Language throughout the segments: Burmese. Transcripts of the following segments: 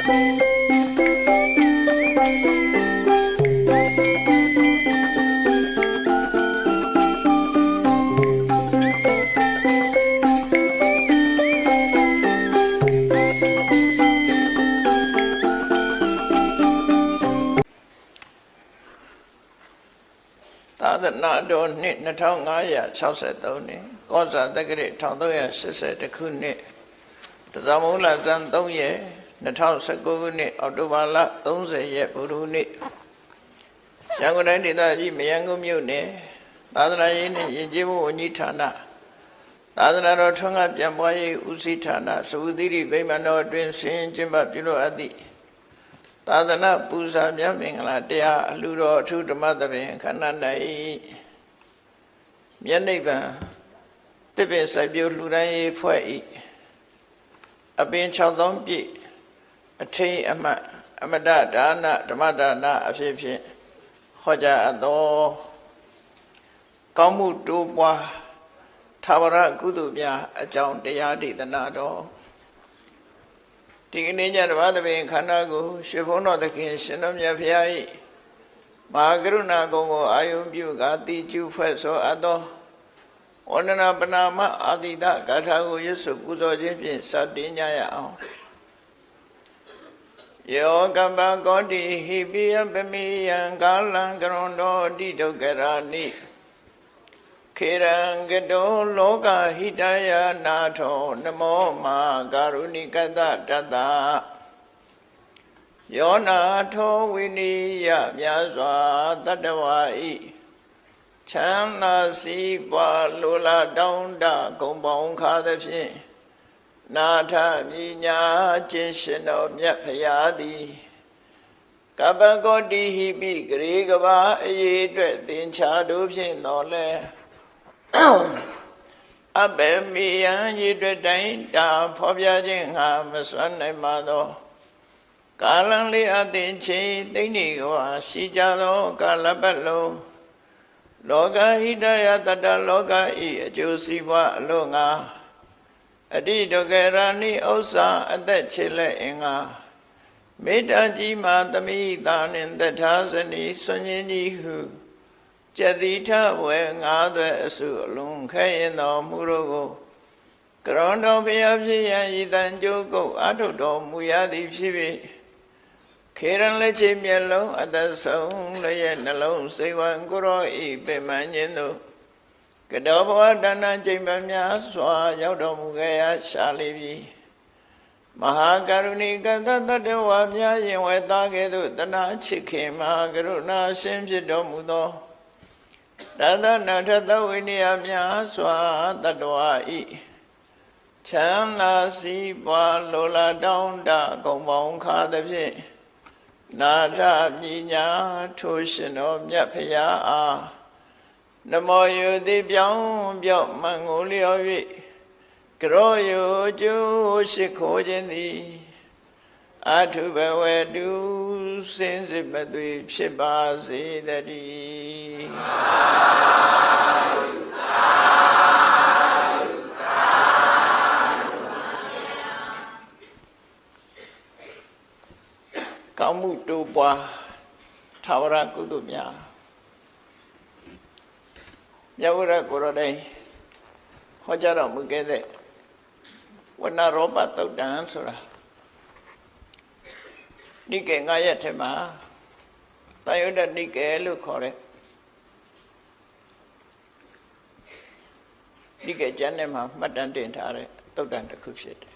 နာတော်နှစ်2563နှစ်ကောဇာတက္ကရာ1380ခုနှစ်တဇမုလဇန်3ရက်2019ခုနှစ်အောက်တိုဘာလ30ရက်ဗုဒ္ဓဟူးနေ့ရန်ကုန်တိုင်းဒေသကြီးမရန်ကုန်မြို့နယ်သာသနာရေးနှင့်ယဉ်ကျေးမှုဝန်ကြီးဌာနသာသနာတော်ထွန်းကားပြန်ပွားရေးဦးစီးဌာနသဝုသီရိဗိမာန်တော်အတွင်းဆင်ကျင်းပပြုလုပ်အပ်သည့်သာသနာပူဇာမြတ်မင်္ဂလာတရားအလှတော်အထူးဓမ္မသဘင်ခန္ဓာ၌မြတ်နိဗ္ဗာန်တပည့်စိုက်ပျိုးလှူဒန်းရေးဖွဲ့၏အပင်6000ပြည့်အထိန်အမှတ်အမတဒါနဓမ္မဒါနအဖြစ်ဖြင့်ဟောကြားအပ်သောကောင်းမှုတိုးပွားသာဝရကုသိုလ်များအကြောင်းတရားဒေသနာတော်ဒီကနေ့ညဓမ္မသဘင်ခန္ဓာကိုရွှေဘုန်းတော်သခင်ရှင်တော်မြတ်ဖရာ၏မဟာကရုဏာကုံကိုအာယုံပြုကာတိကျုဖွဲ့ဆိုအပ်သောဝန္ဒနာပနာမအာတိတဂါထာကိုရွတ်ဆိုပူဇော်ခြင်းဖြင့်စတင်ကြရအောင်ယောကပ္ပကောတိဟိပိယပမိယံကာလံကရွန်တော်တိဒုက္ခရာနိခေရံကတောလောကဟိတယနာထောနမောမာကာရုဏိကတတတယောနာထောဝိနိယမြတ်စွာတတ္တဝါဤချမ်းသာစီးပွားလိုလားတောင်းတဂုံပေါင်းခါသဖြင့်နာထမြညာခြင်းရှင်တော်မြတ်ဖရာသည်ကပ္ပကောတိဟိပိဂရေကဘာအရေးအတွက်သင်္ချာတို့ဖြင့်တော်လဲအဘေမီယံရည်တွေ့တိုင်းတာဖော်ပြခြင်းဟာမစွမ်းနိုင်ပါသောကာလံလေးအသင်ချင်းသိမ့်နေကွာရှိကြသောကာလပတ်လုံးလောကဟိတယတတလောကဤအကျိုးစီးပွားအလို့ငါအတိဒုက္ခရာနိဥစ္စာအသက်ချေလက်အင်္ဂါမေတ္တာကြီးမှာသမိတာနှင့်တထာဇနီဆွန်ခြင်းကြီးဟုကျတိထဝေငါးသွဲအစုအလုံးခဲရင်တော်မူတို့ကိုကရွန်တော်ဘုရားဖြစ်ရန်ဤတန်ကြိုးကုတ်အထုတော်မူရသည်ဖြစ်၍ခေရန်လက်ချေမျက်လုံးအသက်ဆုံးလျက်နှလုံးစိတ်ဝံကိုရောဤပင်မခြင်းတို့ကတောဘဝတဏ္ဍကျိန်ပများစွာရောက်တော်မူခဲ့ရာရှာလိပြီမဟာကရုဏိကတတတ္တဝါများရင်ဝဲသားကဲ့သို့တနာချစ်ခင်မဟာကရုဏာရှင်ဖြစ်တော်မူသောတသနာထသဝိနည်းများစွာတတ္တဝါဤချမ်းသာစီးပွားလိုလားတောင်းတဂုံပေါင်းခါသဖြင့်နာထပညာထိုရှင်တော်မြတ်ဖရာအားနမောယုတိပြောင်းပြော့မှန်ကိုလျော်၍ကရောယုကျိုးရှိခိုးခြင်းသည်အထုဘဝတုစင်စစ်မသွေဖြစ်ပါစေတည်းကောင်းမှုတိုးပွားသာဝရကုသိုလ်များမြတ်ဝရကိုရတိုင်းဟောကြားတော်မူခဲ့တဲ့ဝဏရောပသုတ်တံဆိုတာနိကေ9ရက်ထဲမှာတန်ယုဒ္ဓနိကေလို့ခေါ်တဲ့နိကေကျမ်းထဲမှာမှတ်တမ်းတင်ထားတဲ့သုတ်တံတစ်ခုဖြစ်တယ်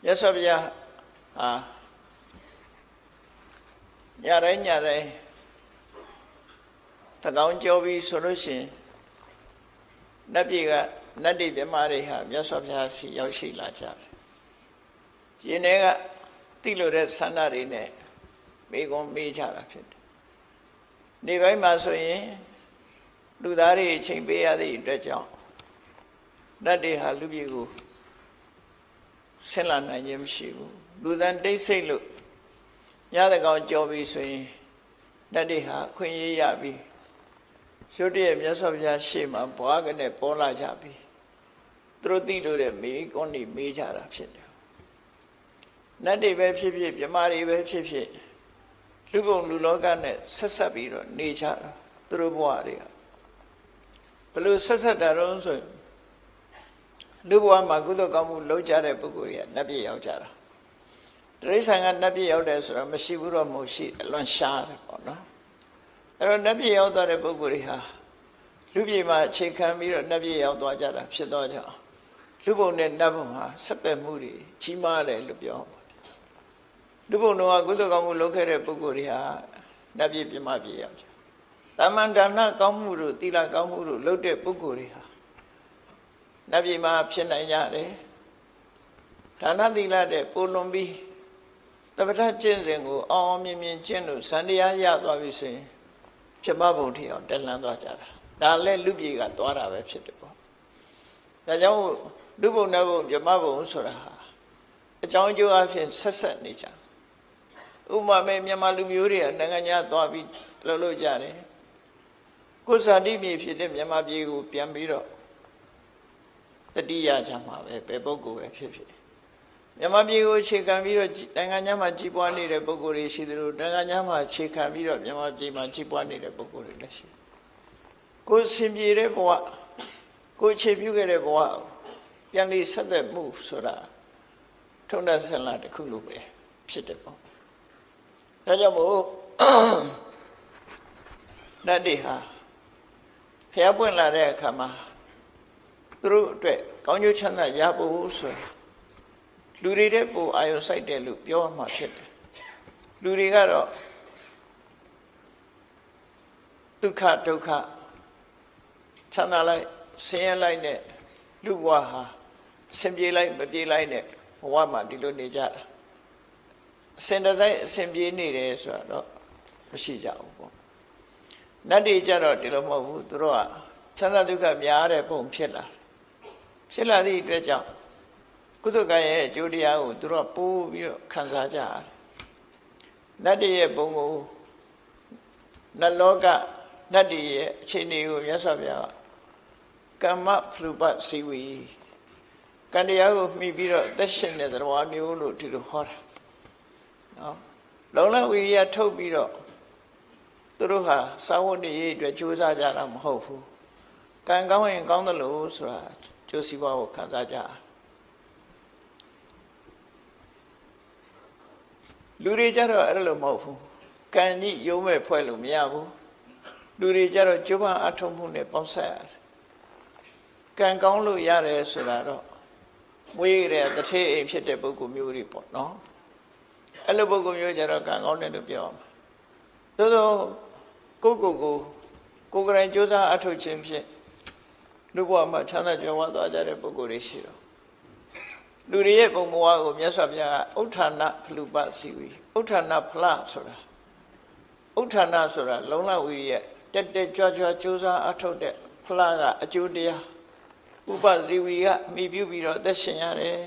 မြတ်စွာဘုရားဟာညတိုင်းတကောင်းကြောပြီးဆိုလို့ရှိရင်နတ်ပြည်ကနတ်တိပြမတွေဟာမြတ်စွာဘုရားစီရောက်ရှိလာကြတယ်။ယင်းတွေကတိလို့တဲ့ဆန္ဒတွေနဲ့မိကုံမေးကြတာဖြစ်တယ်။နေပိုင်းမှာဆိုရင်လူသားတွေချိန်ပေးရသည့်အတွက်ကြောင့်နတ်တွေဟာလူပြည်ကိုဆင်းလာနိုင်ခြင်းမရှိဘူး။လူသားတိတ်ဆိတ်လို့ညတကောင်ကြောပြီးဆိုရင်နတ်တွေဟာခွင့်ရရပြီးရုတ်တရက်မြတ်စွာဘုရားရှေ့မှာဘွားကနေပေါ်လာကြပြီသူတို့သိလို့တဲ့မေးကွန်းနေမေးကြတာဖြစ်တယ် နတ်တွေပဲဖြစ်ဖြစ်မြမာတွေပဲဖြစ်ဖြစ်လူပုံလူလောကနဲ့ဆက်ဆက်ပြီးတော့နေကြတာသူတို့ဘဝတွေကဘလို့ဆက်ဆက်တာတော့ဆိုလူဘဝမှာကုသိုလ်ကောင်းမှုလုပ်ကြတဲ့ပုဂ္ဂိုလ်တွေကနတ်ပြည်ရောက်ကြတာတိရစ္ဆာန်ကနတ်ပြည်ရောက်တယ်ဆိုတော့မရှိဘူးတော့မဟုတ်ရှိတယ်လွန်ရှားတယ်ပေါ့နော်အဲ့တော့နတ်ပြည်ရောက်သွားတဲ့ပုဂ္ဂိုလ်တွေဟာလူပြည်မှာအခြေခံပြီးတော့နတ်ပြည်ရောက်သွားကြတာဖြစ်တော့ကြောင့်လူဘုံနဲ့နတ်ဘုံဟာဆက်သက်မှုတွေကြီးမားတယ်လို့ပြောလူဘုံတော်ကကုသိုလ်ကောင်းမှုလုပ်ခဲ့တဲ့ပုဂ္ဂိုလ်တွေဟာနတ်ပြည်ပြမပြည်ရောက်ကြတမန်ဒါနကောင်းမှုတို့သီလကောင်းမှုတို့လုပ်တဲ့ပုဂ္ဂိုလ်တွေဟာနတ်ပြည်မှာဖြစ်နိုင်ကြတယ်ဒါနသီလတဲ့ပိုလွန်ပြီးတပ္ပထကျင့်စဉ်ကိုအောင်အောင်မြင်မြင်ကျင့်လို့ဇန်တရားရသွားပြီဆိုရင်ပြမဘုံထီအောင်တက်လန်းသွားကြတာဒါလည်းလူပြည်ကသွားတာပဲဖြစ်တယ်ပေါ့ဒါကြောင့်လူဘုံနတ်ဘုံပြမဘုံဆိုတာဟာအကြောင်းအကျိုးအဖြစ်ဆက်ဆက်နေကြဥပမာမဲ့မြန်မာလူမျိုးတွေကနိုင်ငံခြားသွားပြီးလှုပ်လို့ကြတယ်ကိုယ်စာတိမြေဖြစ်တဲ့မြန်မာပြည်ကိုပြန်ပြီးတော့တတိယချမှာပဲဘယ်ပုဂ္ဂိုလ်ပဲဖြစ်ဖြစ်မြန်မာပြည်ကိုအခြေခံပြီးတော့နိုင်ငံခြားမှာကြီးပွားနေတဲ့ပုဂ္ဂိုလ်တွေရှိသလိုနိုင်ငံခြားမှာအခြေခံပြီးတော့မြန်မာပြည်မှာကြီးပွားနေတဲ့ပုဂ္ဂိုလ်တွေလည်းရှိကိုယ်ဆင်ပြေတဲ့ဘဝကိုယ်အခြေပြုခဲ့တဲ့ဘဝပြန်လေးဆက်သက်မှုဆိုတာထုံးတဲ့ဆန္ဒတစ်ခုလိုပဲဖြစ်တယ်ပေါ့ဒါကြောင့်မို့နတ်တွေဟာဖျားပွင့်လာတဲ့အခါမှာသူတို့အတွက်ကောင်းကျိုးချမ်းသာရဖို့ဆိုလူတွေတဲ့ပိုအာရုံစိုက်တယ်လို့ပြောမှဖြစ်တယ်လူတွေကတော့ဒုက္ခဒုက္ခချမ်းသာလိုက်ဆင်းရဲလိုက်နဲ့လူဘဝဟာအစဉ်ပြေလိုက်မပြေလိုက်နဲ့ဘဝမှာဒီလိုနေကြတာအစဉ်တစိုက်အစဉ်ပြေနေတယ်ဆိုတော့မရှိကြဘူးပေါ့နတ်တွေကြတော့ဒီလိုမဟုတ်ဘူးသူတို့ကချမ်းသာဒုက္ခများတဲ့ပုံဖြစ်လာသည့်အတွက်ကြောင့်ကုသကံရဲ့အကျိုးတရားကိုသူတို့ပိုးပြီးတော့ခံစားကြရတယ်နတ်တွေရဲ့ဘုံကိုနတ်လောကနတ်တွေရဲ့အခြေအနေကိုမြတ်စွာဘုရားကမ္မဖလူပစီဝီကံတရားကိုမှီပြီးတော့သက်ရှင်တဲ့သဘောမျိုးလို့ဒီလိုဟောတာနော်လုံလဝိရိယထုတ်ပြီးတော့သူတို့ဟာစာဝတ်နေရေးအတွက်ကြိုးစားကြတာမဟုတ်ဘူးကံကောင်းရင်ကောင်းတယ်လို့ဆိုတာကျိုးစီးပွားကိုခံစားကြလူတွေကြတော့အဲ့လိုမဟုတ်ဘူးကံကြီးရုံးမဲ့ဖွဲ့လို့မရဘူးလူတွေကြတော့ကျိုးပန်းအထုံးမှုနဲ့ပေါင်းဆက်ရတယ်ကံကောင်းလို့ရတယ်ဆိုတာတော့မွေးတဲ့တထေးအိမ်ဖြစ်တဲ့ပုဂ္ဂိုလ်မျိုးတွေပေါ့နော်အဲ့လိုပုဂ္ဂိုလ်မျိုးကြတော့ကံကောင်းတယ်လို့ပြောမှာသို့သောကိုယ်ကရင်ကြိုးစားအထုတ်ခြင်းဖြင့်လူဘဝမှာချမ်းသာကြွယ်ဝသွားကြတဲ့ပုဂ္ဂိုလ်တွေရှိတော့လူတွေရဲ့ပုံဘဝကိုမြတ်စွာဘုရားကဥဋ္ဌာဏဖလူပစီဝီဥဋ္ဌာဏဖလဆိုတာဥဋ္ဌာဏဆိုတာလုံလဝီရိယတက်တက်ကြွကြွကြိုးစားအထုတ်တဲ့ဖလကအကျိုးတရားဥပဇီဝီကမိပြုပြီးတော့သက်ရှင်ရတယ်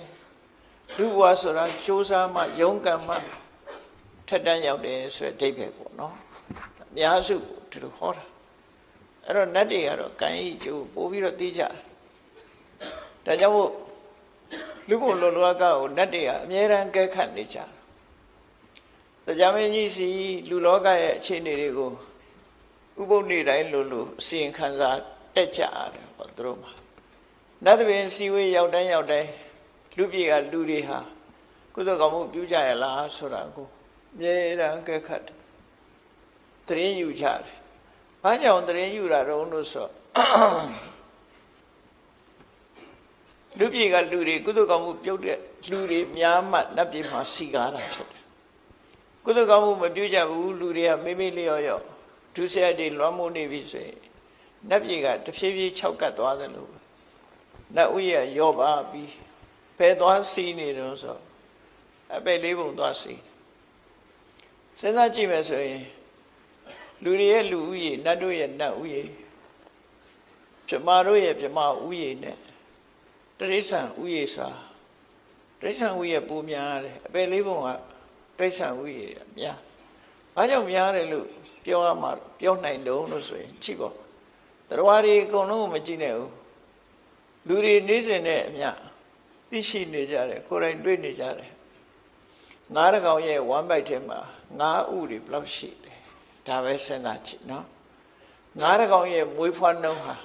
လူဘဝဆိုတာကြိုးစားမှယုံကံမှထက်တန်းရောက်တယ်ဆိုတဲ့အဓိပ္ပာယ်ပေါ့နော်အများစုဒီလိုဟောတာအဲ့တော့နတ်တွေကတော့ကံဤကျိုးပို့ပြီးတော့သိကြတယ်ဒါကြောင့်မို့လူဘုံလောကကိုနတ်တွေကအမြဲတမ်းကဲခတ်နေကြတရားမင်းကြီးစီလူလောကရဲ့အခြေအနေတွေကိုဥပုပ်နေတိုင်းလို့အစီရင်ခံစာတက်ကြရတယ်ပေါ့သူတို့မှာနတ်တပင်စီဝေးရောက်တိုင်းလူပြေကလူတွေဟာကုသိုလ်ကောင်းမှုပြုကြရလားဆိုတာကိုအမြဲတမ်းကဲခတ်တယ်တရင်ယူကြတယ်ဘာကြောင့်တရင်ယူတာတော့လို့ဆိုလူပြေကလူတွေကုသိုလ်ကောင်းမှုပြုတဲ့လူတွေများမှနတ်ပြည်မှာစီကားတာဖြစ်တယ်ကုသိုလ်ကောင်းမှုမပြုကြဘူးလူတွေကမိလျော့ရော့ဒုစရိုက်တွေလွှမ်းမိုးနေပြီဆိုရင်နတ်ပြည်ကတဖြည်းဖြည်းခြောက်ကပ်သွားတယ်လို့နတ်ဥယျာရောပါပြီးဖယ်သွားစီးနေတော့ဆိုအပေလေးပုံသွားစီးစဉ်းစားကြည့်မယ်ဆိုရင်လူတွေရဲ့လူဥယျာနတ်တို့ရဲ့နတ်ဥယျာပြမတို့ရဲ့ပြမဥယျာနဲ့တရိစ္ဆာန်ဥယျာစာတရိစ္ဆာန်ဥယျာပူများတယ်အပေလေးပုံကတရိစ္ဆာန်ဥယျာများဘာကြောင့်များတယ်လို့ပြောရမှာပြောနိုင်တော့လို့ဆိုရင်ကြည့်ပေါ့တရားတွေအကုန်လုံးကိုမကြည့်နဲ့ဘူးလူတွေနေစဉ်နဲ့အမျှသိရှိနေကြတယ်ကိုယ်တိုင်တွေ့နေကြတယ် ငါးတကောင်ရဲ့ဝမ်းပိုက်ထဲမှာငါးဥတွေဘယ်လောက်ရှိတယ်ဒါပဲစဉ်းစားကြည့်နော်ငါးတကောင်ရဲ့မွေးဖွားနှုန်းဟာ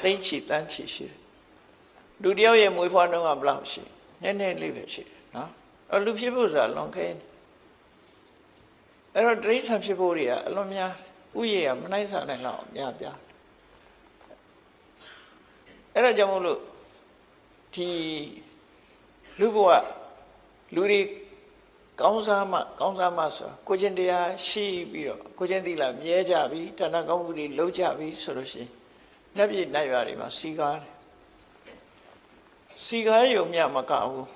သိန်းချီတန်းချီရှိတယ်လူတယောက်ရဲ့မွေးဖွားနှုန်းကဘယ်လောက်ရှိနည်းနည်းလေးပဲရှိတယ်နော်အဲ့လူဖြစ်ဖို့ဆိုတာလွန်ခဲအဲ့တော့တိရစ္ဆာန်ဖြစ်ဖို့တွေကအလွန်များဥယျာဉ်ကမနိုင်စားနိုင်တော့များပြားအဲ့ဒါကြောင့်မို့လို့ဒီလူဘဝလူတွေကောင်းစားမှဆိုကိုချင်းတရားရှိပြီးတော့ကိုချင်းသီလမြဲကြပြီတဏှာကောင်းမှုတွေလုံးကြပြီဆိုလို့ရှိရင်နတ်ပြည်နတ်ရွာတွေမှာစီကားတယ်စီကားရုံမြမကဘူး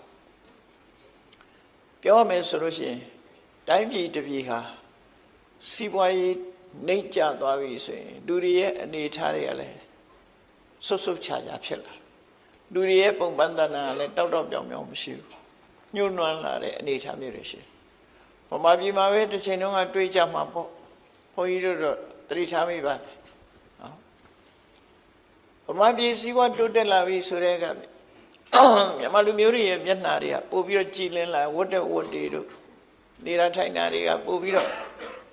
ပြောရမယ်ဆိုလို့ရှိရင်တိုင်းပြည်တစ်ပြည်ဟာစီးပွားရေးနှိမ့်ကျသွားပြီဆိုရင်လူတွေရဲ့အနေအထားတွေကလည်းဆုတ်ဆုတ်ချာချာဖြစ်လာလူတွေရဲ့ပုံပန်းတဏ္ဍာကလည်းတောက်ပြောင်မရှိဘူးညှို့နွမ်းလာတဲ့အနေအထားမျိုးတွေရှိတယ်။ဗမာပြည်မှာပဲတစ်ချိန်တုန်းကတွေးကြမှာပေါ့ဘုန်းကြီးတို့တော့သတိထားမိပါတယ်နော်ဗမာပြည်စည်းဝါးတိုးတက်လာပြီဆိုတဲ့ကမြန်မာလူမျိုးတွေရဲ့မျက်နှာတွေကပို့ပြီးတော့ကြည်လင်းလာဝတ်တဲ့ဝတ်တွေတို့နေရာထိုင်တာတွေကပို့ပြီးတော့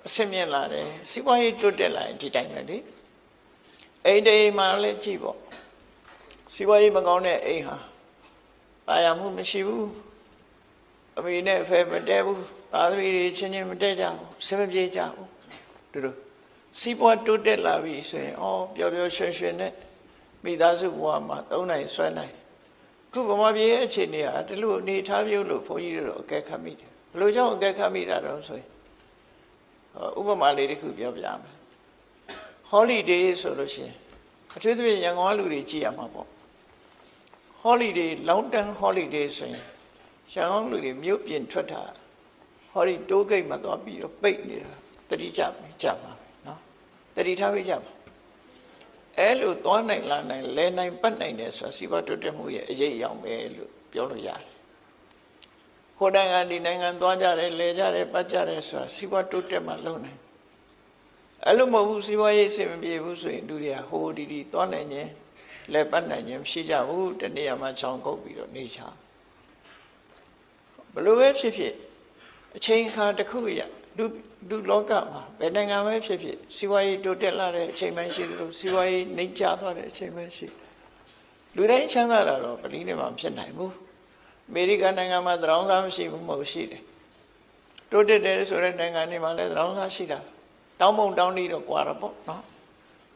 အဆင့်မြင့်လာတယ်စီးပွားရေးတိုးတက်လာရင်ဒီတိုင်းပဲလေအိမ်တိမ်မှာလည်းကြည့်ပေါ့စီးပွားရေးမကောင်းတဲ့အိမ်ဟာတာယာမှုမရှိဘူးအမေနဲ့အဖေမတည့်ဘူးသားသမီးတွေချင်းချင်းမတည့်ကြဘူးဆင်မပြေကြဘူးတို့စီးပွားတိုးတက်လာပြီဆိုရင်ပျော်ပျော်ရွှင်ရွှင်နဲ့မိသားစုဘဝမှာသုံးနိုင်ဆွဲနိုင်ခုဗမာပြည်ရဲ့အခြေအနေဟာဒီလိုအနေထားပြုလို့ဘုန်းကြီးတို့အကဲခတ်မိတယ်ဘယ်လိုကြောင့်အကဲခတ်မိတာတော့ဆိုရင်ဥပမာလေးတစ်ခုပြောပြမယ် holiday ဆိုလို့ရှိရင်အထူးသဖြင့်ရန်ကုန်လူတွေကြည့်ရမှာပေါ့ holiday long term holiday ဆိုရင်ရန်ကုန်လူတွေမြို့ပြင်ထွက်တာဟောဒီတိုးဂိတ်မှာသွားပြီးတော့ပိတ်နေတာတတိကြပါနော်တတိထားပေးကြပါအဲ့လိုသွားနိုင်လာနိုင်လဲနိုင်ပတ်နိုင်တယ်ဆိုတာစီးပွားတိုးတက်မှုရဲ့အရေးအယောင်ပဲလို့ပြောလို့ရတယ်ဟိုနိုင်ငံဒီနိုင်ငံသွားကြတယ်လဲကြတယ်ပတ်ကြတယ်ဆိုတာစီးပွားတိုးတက်မှလုံနိုင်အဲ့လိုမဟုတ်ဘူးစီးပွားရေးအဆင်မပြေဘူးဆိုရင်လူတွေကဟိုဒီသွားနိုင်ခြင်းလဲပတ်နိုင်ခြင်းမရှိကြဘူးတနေ့မှချောင်းကုတ်ပြီးတော့နေချဘလို့ပဲဖြစ်ဖြစ်အချိန်ခါတစ်ခုရလူလောကမှာဘယ်နိုင်ငံပဲဖြစ်ဖြစ်စီးပွားရေးတိုးတက်လာတဲ့အချိန်မှရှိတယ်လို့စီးပွားရေးနှိမ့်ကျသွားတဲ့အချိန်မှရှိလူတိုင်းချမ်းသာတာတော့ပလီနဲ့မှဖြစ်နိုင်ဘူးအမေရိကန်နိုင်ငံမှာသရောင်းစားမရှိဘူးမဟုတ်ရှိတယ်တိုးတက်တယ်ဆိုတဲ့နိုင်ငံတွေမှာလည်းသရောင်းစားရှိတာတောင်းပုံတောင်းနေတော့ကွာတော့ပေါ့နော်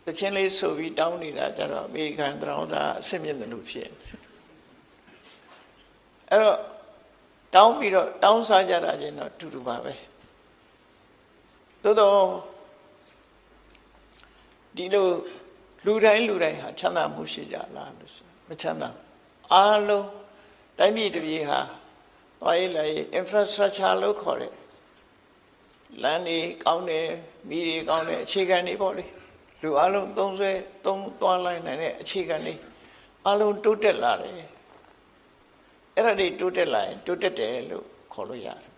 တချင်းလေးဆိုပြီးတောင်းနေတာကြတော့အမေရိကန်သရောင်းစားအဆင့်မြင့်တယ်လို့ဖြစ်အဲ့တော့တောင်းပြီးတော့တောင်းစားကြတာချင်းတော့တူတူပါပဲသို့တော့ဒီလိုလူတိုင်းဟာချမ်းသာမှုရှိကြလားလို့ဆိုမချမ်းသာအားလုံးတိုင်းပြည်တစ်ပြည်ဟာသွားရေးလာရေး infrastructure လို့ခေါ်တဲ့လမ်းတွေကောင်းတယ်မီးတွေကောင်းတယ်အခြေခံတွေပေါ့လေလူအားလုံးသုံးသွားလိုက်နိုင်တဲ့အခြေခံတွေအားလုံးတိုးတက်လာတယ်အဲ့ဒါတွေတိုးတက်လာရင်တိုးတက်တယ်လို့ခေါ်လို့ရတယ်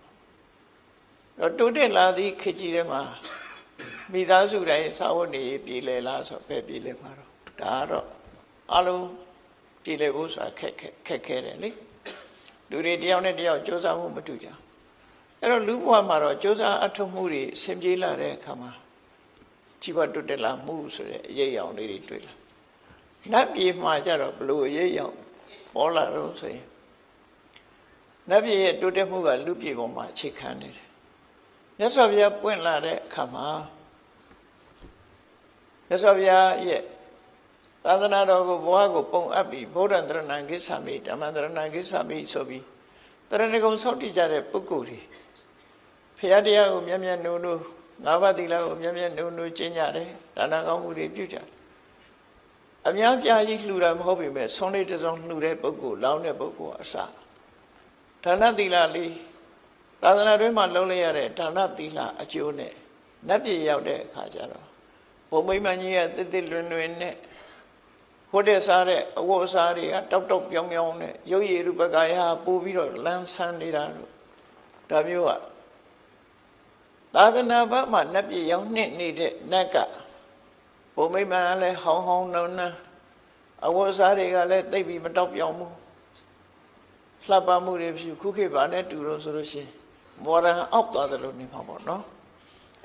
တော့တိုးတက်လာသည့်ခေတ်ကြီးထဲမှာမိသားစုတိုင်းစာဝတ်နေပြည်လဲလားဆိုပဲပြည်လဲမှာတော့ဒါကတော့အားလုံးပြည်လဲဖို့ဆိုတာခက်ခဲတယ်လေလူတွေတယောက်နဲ့တယောက်ကြိုးစားမှုမတူကြအဲ့တော့လူဘဝမှာတော့ကြိုးစားအထောက်မှုတွေဆင်ပြေလာတဲ့အခါမှာជីវတိုးတက်လာမှုဆိုတဲ့အရေးအယောင်လေးတွေတွေ့လာနတ်ပြည်မှာကြတော့ဘလို့အရေးအယောင်ပေါ်လာတော့ဆိုရင်နတ်ပြည်ရဲ့တိုးတက်မှုကလူပြည်ပေါ်မှာအခြေခံနေတယ်မြတ်စွာဘုရားပွင့်လာတဲ့အခါမှာမြတ်စွာဘုရားရဲ့သာသနာတော်ကိုဘဝကိုပုံအပ်ပြီးဗုဒ္ဓံတရဏံကိစ္ဆာမိဓမ္မံတရဏံကိစ္ဆာမိဆိုပြီးတရဏဂုံဆောက်တည်ကြတဲ့ပုဂ္ဂိုလ်တွေဘုရားတရားကိုမြတ်မြတ်နိုးနိုးငါးပါးသီလကိုမြတ်မြတ်နိုးနိုးကျင့်ကြတယ်ဒါနကောင်းမှုတွေပြုကြတယ်အများပြားကြီးလှူတာမဟုတ်ပေမဲ့ဆုံးလေးတစ်စုံလှူတဲ့ပုဂ္ဂိုလ်လောင်းတဲ့ပုဂ္ဂိုလ်အစဒါနသီလလေးသာသနာတွင်မှာလုံးလိုက်ရတဲ့ဒါနသီလအကျိုးနဲ့နတ်ပြည်ရောက်တဲ့အခါကျတော့ဘုံမိမ္မကြီးရဲ့တစ်လွင်နဲ့ဟိုတဲ့စားတဲ့အဝတ်အစားတွေကတောက်ပြောင်းနဲ့ရုပ်ရည်ရူပကာယပို့ပြီးတော့လမ်းဆန်းနေတာလို့ဒါမျိုးကသာသနာ့ဘက်မှာနတ်ပြည်ရောက်နေတဲ့နတ်ကဘုံမိမ္မာလည်းဟောင်းနှုံအဝတ်အစားတွေကလည်းသိပ်ပြီးမတောက်ပြောင်းဘူးလှပမှုတွေဖြစ်ခုခေတ်ဗာနဲ့တူလို့ဆိုလို့ရှိရင် မော်ဒန်အောက်သွားတယ်လို့နေမှာပေါ့နော်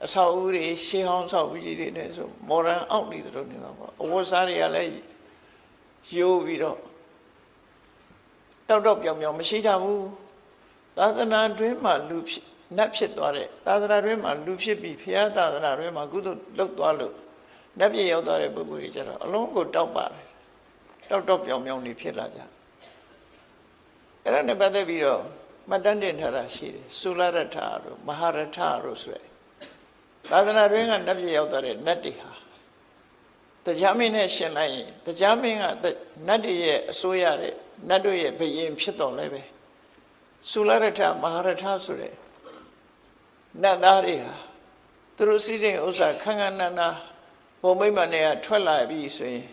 အဆောက်အဦတွေရှေးဟောင်းဆောက်ဦးကြီးတွေနဲ့ဆိုမော်ဒန်အောက်နေတယ်လို့နေမှာပေါ့အဝတ်စားတွေကလည်းရိုးပြီးတော့တောက်တောက်ပြောင်ပြောင်မရှိကြဘူးသာသနာတွင်မှာလူနတ်ဖြစ်သွားတဲ့သာသနာတွင်မှာလူဖြစ်ပြီးဘုရားသာသနာတွင်မှာကုသိုလ်လုပ်သွားလို့နတ်ပြည်ရောက်သွားတဲ့ပုဂ္ဂိုလ်တွေကျတော့အလုံးကိုတောက်ပါတယ်တောက်တောက်ပြောင်ပြောင်နေဖြစ်လာကြအဲ့ဒါနဲ့ပတ်သက်ပြီးတော့မှတ်တမ်းတင်ထားတာရှိတယ်သုလရထတို့မဟာရထတို့ဆိုရယ်သာသနာတွင်ကနတ်ပြည်ရောက်သွားတဲ့နတ်တွေဟာတရားမင်းနဲ့ရှင်လိုက်ရင်တရားမင်းကနတ်တွေရဲ့အစိုးရတဲ့နတ်တို့ရဲ့ဘယင်ဖြစ်တော်လဲပဲသုလရထမဟာရထဆိုတဲ့နတ်သားတွေဟာသူတို့စီစဉ်ဥစ္စာခန်းခန်းနာနာဘုံမိမ့်မနဲ့ကထွက်လာပြီဆိုရင်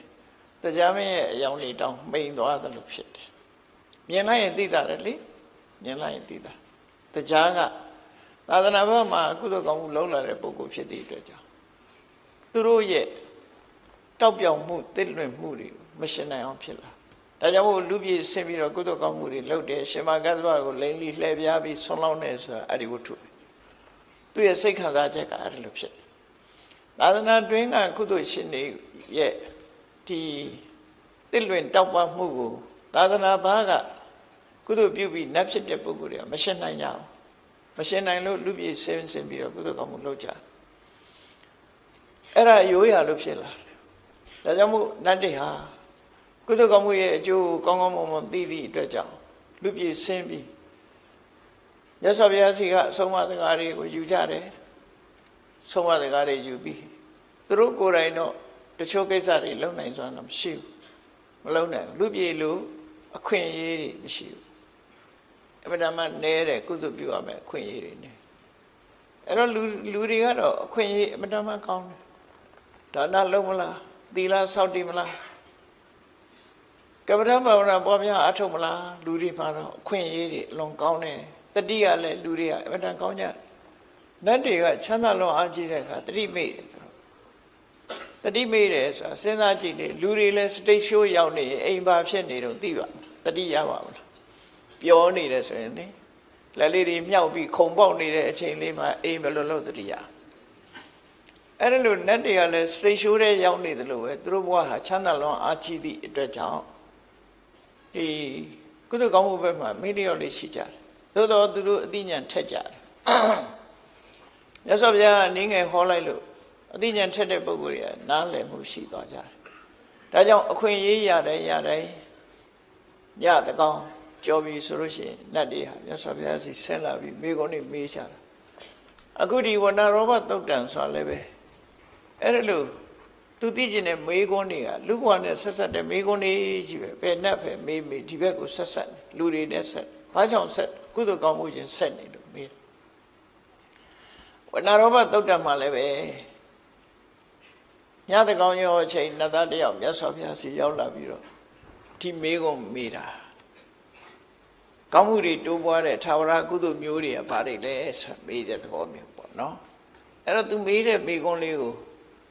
တရားမင်းရဲ့အယောင်တွေတောင်မိန်သွားသလိုဖြစ်တယ်မြင်လိုက်ရင်သိတာတယ်လေမြင်လိုက်ရင်သိတာတရားကသာသနာ့ဘက်မှာကုသိုလ်ကောင်းမှုလုံးလာတဲ့ပုဂ္ဂိုလ်ဖြစ်တဲ့အတွက်ကြောင့်သူတို့ရဲ့တောက်ပြောင်မှုတစ်လွင်မှုတွေမရှင်းနိုင်အောင်ဖြစ်လာဒါကြောင့်မို့လူပြည်ဆင်းပြီးတော့ကုသိုလ်ကောင်းမှုတွေလုပ်တယ်ရှင်မကသဗ္ဗကိုလိမ့်လီလှည့်ပြားပြီးဆွန်းလောင်းနေဆိုတာအဲ့ဒီဝတ္ထုသူရဲ့စိတ်ခံစားချက်ကအဲ့လိုဖြစ်တယ်သာသနာတွင်ကကုသိုလ်ရှင်တွေရဲ့ဒီတစ်လွင်တောက်ပမှုကိုသာသနာဘာကကုသိုလ်ပြုပြီးနတ်ဖြစ်တဲ့ပုဂ္ဂိုလ်တွေကမရှင်းနိုင်ကြဘူးမရှင်းနိုင်လို့လူပြည်ဆင်းပြီးတော့ကုသိုလ်ကောင်းမှုလုပ်ကြအဲ့ဒါရိုးရာလို့ဖြစ်လာတယ်ဒါကြောင့်မို့နတ်တွေဟာကုသိုလ်ကောင်းမှုရဲ့အကျိုးကောင်းကောင်းမွန်မွန်သိသည့်အတွက်ကြောင့်လူပြည်ဆင်းပြီးမြတ်စွာဘုရားစီကအဆုံးအမစကားတွေကိုယူကြတယ်ဆုံးမစကားတွေယူပြီးသူတို့ကိုယ်တိုင်တော့တချို့ကိစ္စတွေလုပ်နိုင်စွမ်းတော့မရှိဘူးမလုပ်နိုင်ဘူးလူပြည်လို့အခွင့်အရေးတွေမရှိဘူးအမှန်တမ်းနဲတဲ့ကုသိုလ်ပြုရမယ်အခွင့်အရေးတွေနဲ့အဲ့တော့လူတွေကတော့အခွင့်အရေးအမှန်တမ်းကောင်းတယ်ဒါနလုံးမလားသီလစောင့်တည်မလားကမ္မဋ္ဌာန်းဘာဝနာပွားများအထုတ်မလားလူတွေမှာတော့အခွင့်အရေးတွေအလွန်ကောင်းတယ်တတိကလည်းလူတွေကအမှန်တမ်းကောင်းကြနတ်တွေကချမ်းသာလွန်အားကြီးတဲ့အခါတတိမိတ်တယ်သူတို့တတိမိတ်တယ်ဆိုတာစဉ်းစားကြည့်လေလူတွေလည်းစတိတ်ရှိုးရောက်နေအိမ်ပါဖြစ်နေတော့သိပါမလားတတိရပါမလားပြောနေတယ်ဆိုရင်လေလက်လေးတွေမြောက်ပြီးခုံပေါက်နေတဲ့အချိန်လေးမှာအိမ်ဘယ်လိုလုပ်တတိရအဲ့ဒါလို့နတ်တွေကလည်းစတိတ်ရှိုးတဲ့ရောက်နေတယ်လို့ပဲသူတို့ဘဝဟာချမ်းသာလွန်အားကြီးသည့်အတွက်ကြောင့်ဒီကုသိုလ်ကောင်းမှုဘက်မှာမိလျော့လေးရှိကြတယ်သို့တော့သူတို့အသိဉာဏ်ထက်ကြတယ်မြတ်စွာဘုရားအနေငယ်ဟောလိုက်လို့အသိဉာဏ်ထက်တဲ့ပုဂ္ဂိုလ်တွေကနားလည်မှုရှိသွားကြတယ်ဒါကြောင့်အခွင့်အရေးရတယ်ညတကောင်ကြော်ပြီဆိုလို့ရှိရင်နတ်တွေဟာမြတ်စွာဘုရားစီဆင်းလာပြီးမိကုန်းနေမေးချတာအခုဒီဝဏ္ဏရောဘသုတ်တံဆိုတာလည်းပဲအဲ့ဒါလို့သူသိကျင်တဲ့မေးခွန်းတွေကလူဘဝနဲ့ဆက်ဆက်တဲ့မေးခွန်းတွေကြီးပဲဘယ်နဲ့ပဲမေးဒီဘက်ကိုဆက်ဆက်လူတွေနဲ့ဆက်ဘာကြောင့်ဆက်ကုသိုလ်ကောင်းမှုချင်းဆက်နေလို့မေးဝဏ္ဏရောဘသုတ်တံမှာလည်းပဲညတကောင်ရောအချိန်နတ်သားတယောက်မြတ်စွာဘုရားစီရောက်လာပြီးတော့ဒီမေးခွန်းမေးတာကောင်းမှုတွေတိုးပွားတဲ့ထာဝရကုသိုလ်မျိုးတွေကဘာတွေလဲဆိုမေးတဲ့သဘောမျိုးပေါ့နော်အဲ့တော့သူမေးတဲ့မေးခွန်းလေးကို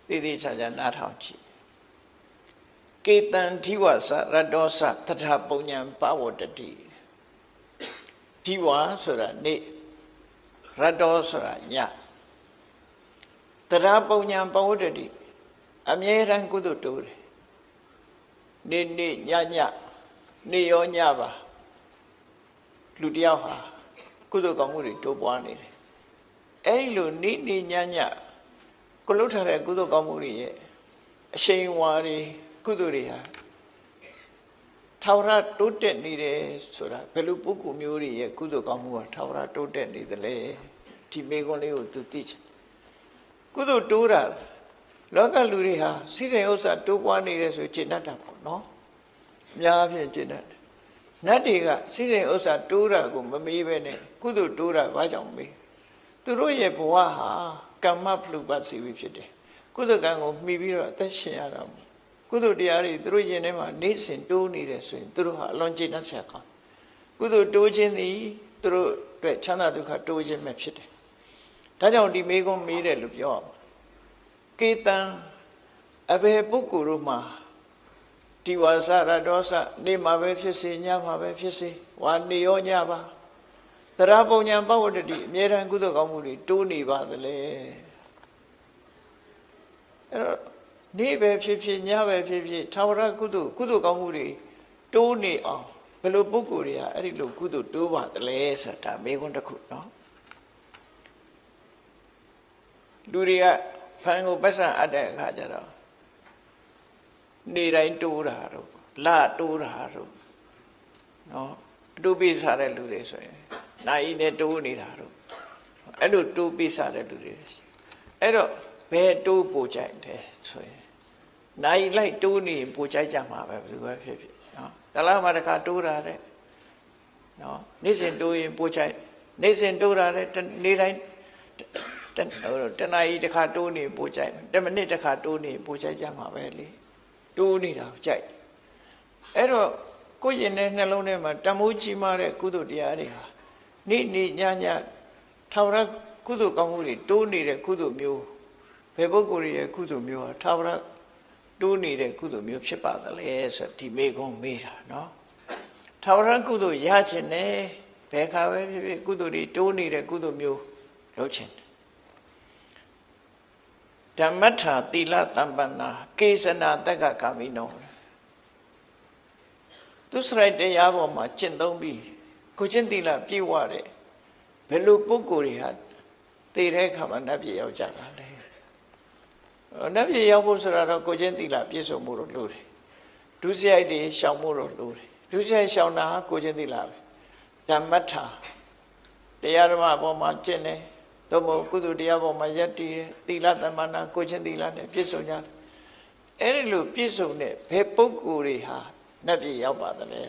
သေသေးချာချာနားထောင်ကြည့်ကေတံဓိဝသရတ္တောသတ္ထပုညံပဝတ္တိဓိဝဆိုတာနေရတ္တောဆိုတာညတရပုညံပဝတ္တိအမြဲတမ်းကုသိုလ်တိုးတယ်နေညနေရောညပါလူတယောက်ဟာကုသိုလ်ကောင်းမှုတွေတိုးပွားနေတယ်အဲဒီလိုနေညကိုလှုပ်ထားတဲ့ကုသိုလ်ကောင်းမှုတွေရဲ့အရှိန်ဝါတွေကုသိုလ်တွေဟာထာဝရတိုးတက်နေတယ်ဆိုတာဘယ်လိုပုဂ္ဂိုလ်မျိုးတွေရဲ့ကုသိုလ်ကောင်းမှုကထာဝရတိုးတက်နေသလဲဒီမေခွန်းလေးကိုသူသိချင်ကုသိုလ်တိုးတာလောကလူတွေဟာစိစိမ်ဥစ္စာတိုးပွားနေတယ်ဆိုကျင့်တတ်တာပေါ့နော်အများဖြင့်ကျင့်တတ်တယ်နတ်တွေကစိစိမ်ဥစ္စာတိုးတာကိုမမေးပဲနဲ့ကုသိုလ်တိုးတာဘာကြောင့်မေးသူတို့ရဲ့ဘဝဟာကမ္မဖလူပတ်စီဝိဖြစ်တယ်ကုသိုလ်ကံကိုမှီပြီးတော့အသက်ရှင်ရတာကုသိုလ်တရားတွေသူတို့ရင်ထဲမှာနေ့စဉ်တိုးနေတယ်ဆိုရင်သူတို့ဟာအလွန်ကျေနပ်စရာကောင်းကုသိုလ်တိုးခြင်းသည်သူတို့အတွက်ချမ်းသာဒုက္ခတိုးခြင်းပဲဖြစ်တယ်ဒါကြောင့်ဒီမေကွန်းမေးတယ်လို့ပြောရမှာကေတံအဘယ်ပုဂ္ဂိုလ်တို့မှာဒီဝါစရတောစနေမှာပဲဖြစ်စေညမှာပဲဖြစ်စေဝါနေရောညပါတ တရားပုံညာပဝတ္တိအမြဲတမ်းကုသိုလ်ကောင်းမှုတွေတိုးနေပါသလဲအဲ့တော့နေ့ပဲဖြစ်ဖြစ်ညပဲဖြစ်ဖြစ်ထာဝရကုသိုလ်ကောင်းမှုတွေတိုးနေအောင်ဘယ်လိုပုဂ္ဂိုလ်တွေကအဲ့ဒီလိုကုသိုလ်တိုးပါသလဲဆိုတာမေးခွန်းတစ်ခုနော်လူတွေကဖန်ကိုပတ်စံအပ်တဲ့အခါကျတော့နေတိုင်းတိုးတာတော့လတိုးတာတော့နော်အတူပိစားတဲ့လူတွေဆိုရင်နိုင်နဲ့တိုးနေတာတော့အဲ့လိုတိုးပိစားတဲ့လူတွေအဲ့တော့ဘယ်တိုးပို့ကြိုက်တယ်ဆိုရင်နိုင်လိုက်တိုးနေပို့ကြိုက်ကြမှာပဲဘယ်လိုပဲဖြစ်ဖြစ်နော်ဒါလားမှတခါတိုးတာတဲ့နော်နေ့စဉ်တိုးရင်ပို့ကြိုက်နေ့စဉ်တိုးတာတဲ့နေ့တိုင်းတနာရီတခါတိုးနေပို့ကြိုက်10မိနစ်တခါတိုးနေပို့ကြိုက်ကြမှာပဲလေတိုးနေတာကြိုက်အဲ့တော့ကိုယ်ရင်တဲ့နှလုံးထဲမှာတမိုးကြီးမားတဲ့ကုသိုလ်တရားတွေဟာနေ့ညထာဝရကုသိုလ်ကောင်းမှုတွေတိုးနေတဲ့ကုသိုလ်မျိုးဘယ်ပုဂ္ဂိုလ်ရဲ့ကုသိုလ်မျိုးဟာထာဝရတိုးနေတဲ့ကုသိုလ်မျိုးဖြစ်ပါသလဲဆိုဒီမေကုန်းမေးတာနော်ထာဝရကုသိုလ်ရခြင်းနဲ့ဘယ်ခါပဲဖြစ်ဖြစ်ကုသိုလ်တွေတိုးနေတဲ့ကုသိုလ်မျိုးလုပ်ခြင်းဓမ္မထာသီလတမ္ပန္နာကေသနာတက္ကကာမိနောသူစရိုက်တရားပေါ်မှာကျင့်သုံးပြီးကိုချင်းသီလပြည့်ဝတဲ့ဘယ်လိုပုဂ္ဂိုလ်တွေဟာသိတဲ့အခါမှာနတ်ပြည်ရောက်ကြတာလဲနတ်ပြည်ရောက်ဖို့ဆိုတာတော့ကိုချင်းသီလပြည့်စုံမှုတော့လိုတယ်ဒုစရိုက်တွေရှောင်မှုတော့လိုတယ်ဒုစရိုက်ရှောင်တာကိုချင်းသီလပဲဓမ္မထာတရားဓမ္မပေါ်မှာကျင့်တယ်သို့မဟုတ်ကုသိုလ်တရားပေါ်မှာယက်တည်တယ်သီလသမ္မာနာကိုချင်းသီလနဲ့ပြည့်စုံကြတယ်အဲ့ဒီလိုပြည့်စုံတဲ့ဘယ်ပုဂ္ဂိုလ်တွေဟာနတ်ပြည်ရောက်ပါသလဲ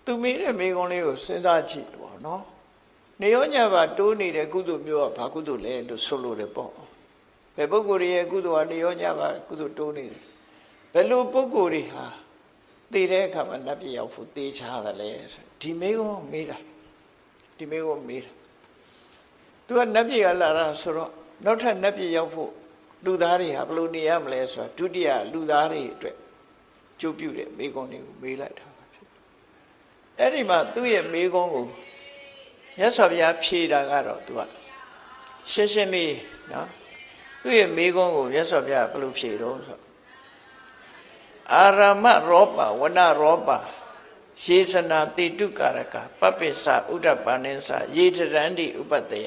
သူမေးတဲ့မေးခွန်းလေးကိုစဉ်းစားကြည့်ပေါ့နော်နေရောညပါတိုးနေတဲ့ကုသိုလ်မျိုးကဘာကုသိုလ်လဲလို့ဆိုလို့တယ်ပေါ့ဘယ်ပုဂ္ဂိုလ်တွေရဲ့ကုသိုလ်ဟာနေရောညပါကုသိုလ်တိုးနေတယ်ဘယ်လိုပုဂ္ဂိုလ်တွေဟာသိတဲ့အခါမှာနတ်ပြည်ရောက်ဖို့သိချတယ်လဲဒီမေးခွန်းမေးတာဒီမေးခွန်းမေးတာသူကနတ်ပြည်ကလာတာဆိုတော့နောက်ထပ်နတ်ပြည်ရောက်ဖို့လူသားတွေဟာဘယ်လိုနေရမလဲဆိုတာဒုတိယလူသားတွေအတွက်ကျိုးပြုတဲ့မေးခွန်းတွေကိုမေးလိုက်တာဖြစ်အဲ့ဒီမှာသူ့ရဲ့မေးခွန်းကိုမြတ်စွာဘုရားဖြေတာကတော့သူကရှင်းရှင်းလေးနော်သူ့ရဲ့မေးခွန်းကိုမြတ်စွာဘုရားဘယ်လိုဖြေတော့ဆိုအာရမရောပဝနရောပရှေစနာတိတုကာရကပပိစ္ဆဥဒ္ဒပနိစ္ဆယေတရန္တိဥပတ္တယ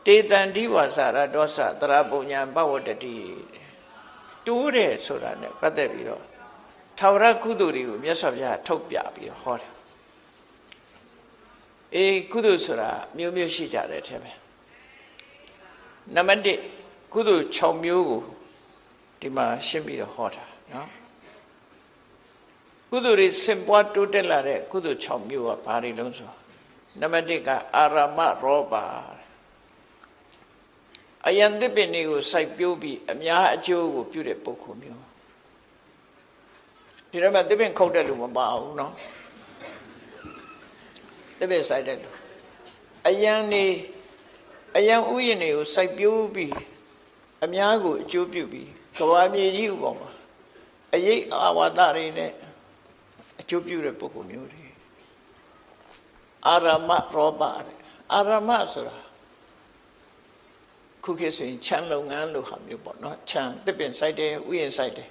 တေတန္တိဝါစာရဒောသတရာပုညံပဝတ္တိတိုးတယ်ဆိုတာ ਨੇ ပတ်သက်ပြီးတော့ထာဝရကုသိုလ်တွေကိုမြတ်စွာဘုရားထုတ်ပြပြီးဟောတယ်အေးကုသိုလ်ဆိုတာမျိုးမျိုးရှိကြတယ်တဲ့ပဲနံပါတ်1ကုသိုလ်6မျိုးကိုဒီမှာရှင်းပြီးတော့ဟောတာနော်ကုသိုလ်တွေစင်ပွားတိုးတက်လာတဲ့ကုသိုလ်6မျိုးကဘာတွေလုံးဆိုနံပါတ်1ကအာရမရောပါအယံသစ်ပင်တွေကိုစိုက်ပျိုးပြီးအများအကျိုးကိုပြုတဲ့ပုဂ္ဂိုလ်မျိုးဒီတော့မှသစ်ပင်ခုတ်တဲ့လူမပါဘူးနော်သစ်ပင်စိုက်တဲ့လူအယံဥယျာဉ်တွေကိုစိုက်ပျိုးပြီးအများကိုအကျိုးပြုပြီးကဘာမြေကြီးဥပေါ်မှာအရေးအာဝါဒတွေနဲ့အကျိုးပြုတဲ့ပုဂ္ဂိုလ်မျိုးတွေအာရမရောပအာရမဆိုတာခုခေတ်ဆိုရင်ခြံလုပ်ငန်းလို့ဟာမျိုးပေါ့နော်ခြံသစ်ပင်စိုက်တယ်ဥယျာဉ်စိုက်တယ်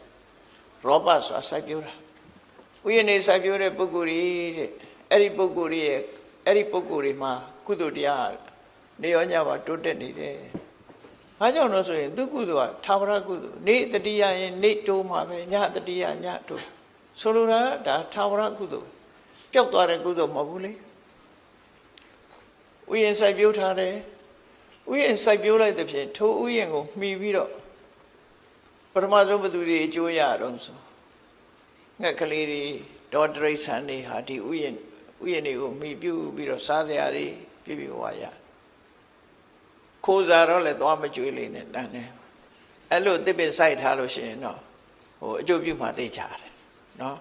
ရောပဆိုတာစိုက်ပျိုးတာဥယျာဉ်နေစိုက်ပျိုးတဲ့ပုဂ္ဂိုလ်တွေတဲ့အဲ့ဒီပုဂ္ဂိုလ်တွေမှာကုသိုလ်တရားနေရောညပါတိုးတက်နေတယ်။ဘာကြောင့်လို့ဆိုရင်သူကုသိုလ်ကထာဝရကုသိုလ်နေတတိယရင်နေတိုးမှာပဲညတတိယညတိုးဆိုလိုတာဒါထာဝရကုသိုလ်ပျောက်သွားတဲ့ကုသိုလ်မဟုတ်ဘူးလေ။ဥယျာဉ်စိုက်ပျိုးထားတယ်ဥယျာဉ်စိုက်ပျိုးလိုက်တဲ့ဖြင့်ထိုဥယျာဉ်ကိုမှီပြီးတော့ပထမဆုံးဘသူတွေအကျိုးရတော့ဆိုငှက်ကလေးတွေဒေါ်တရိษံတွေဟာဒီဥယျာဉ်တွေကိုမှီပြုပြီးတော့စားစရာတွေပြည့်ပြည့်ဝရခိုးစားတော့လည်းသွားမကြွေးလေးနဲ့တန်းတယ်အဲ့လိုတစ်ပင်စိုက်ထားလို့ရှိရင်တော့အကျိုးပြုမှသိကြတယ်နော်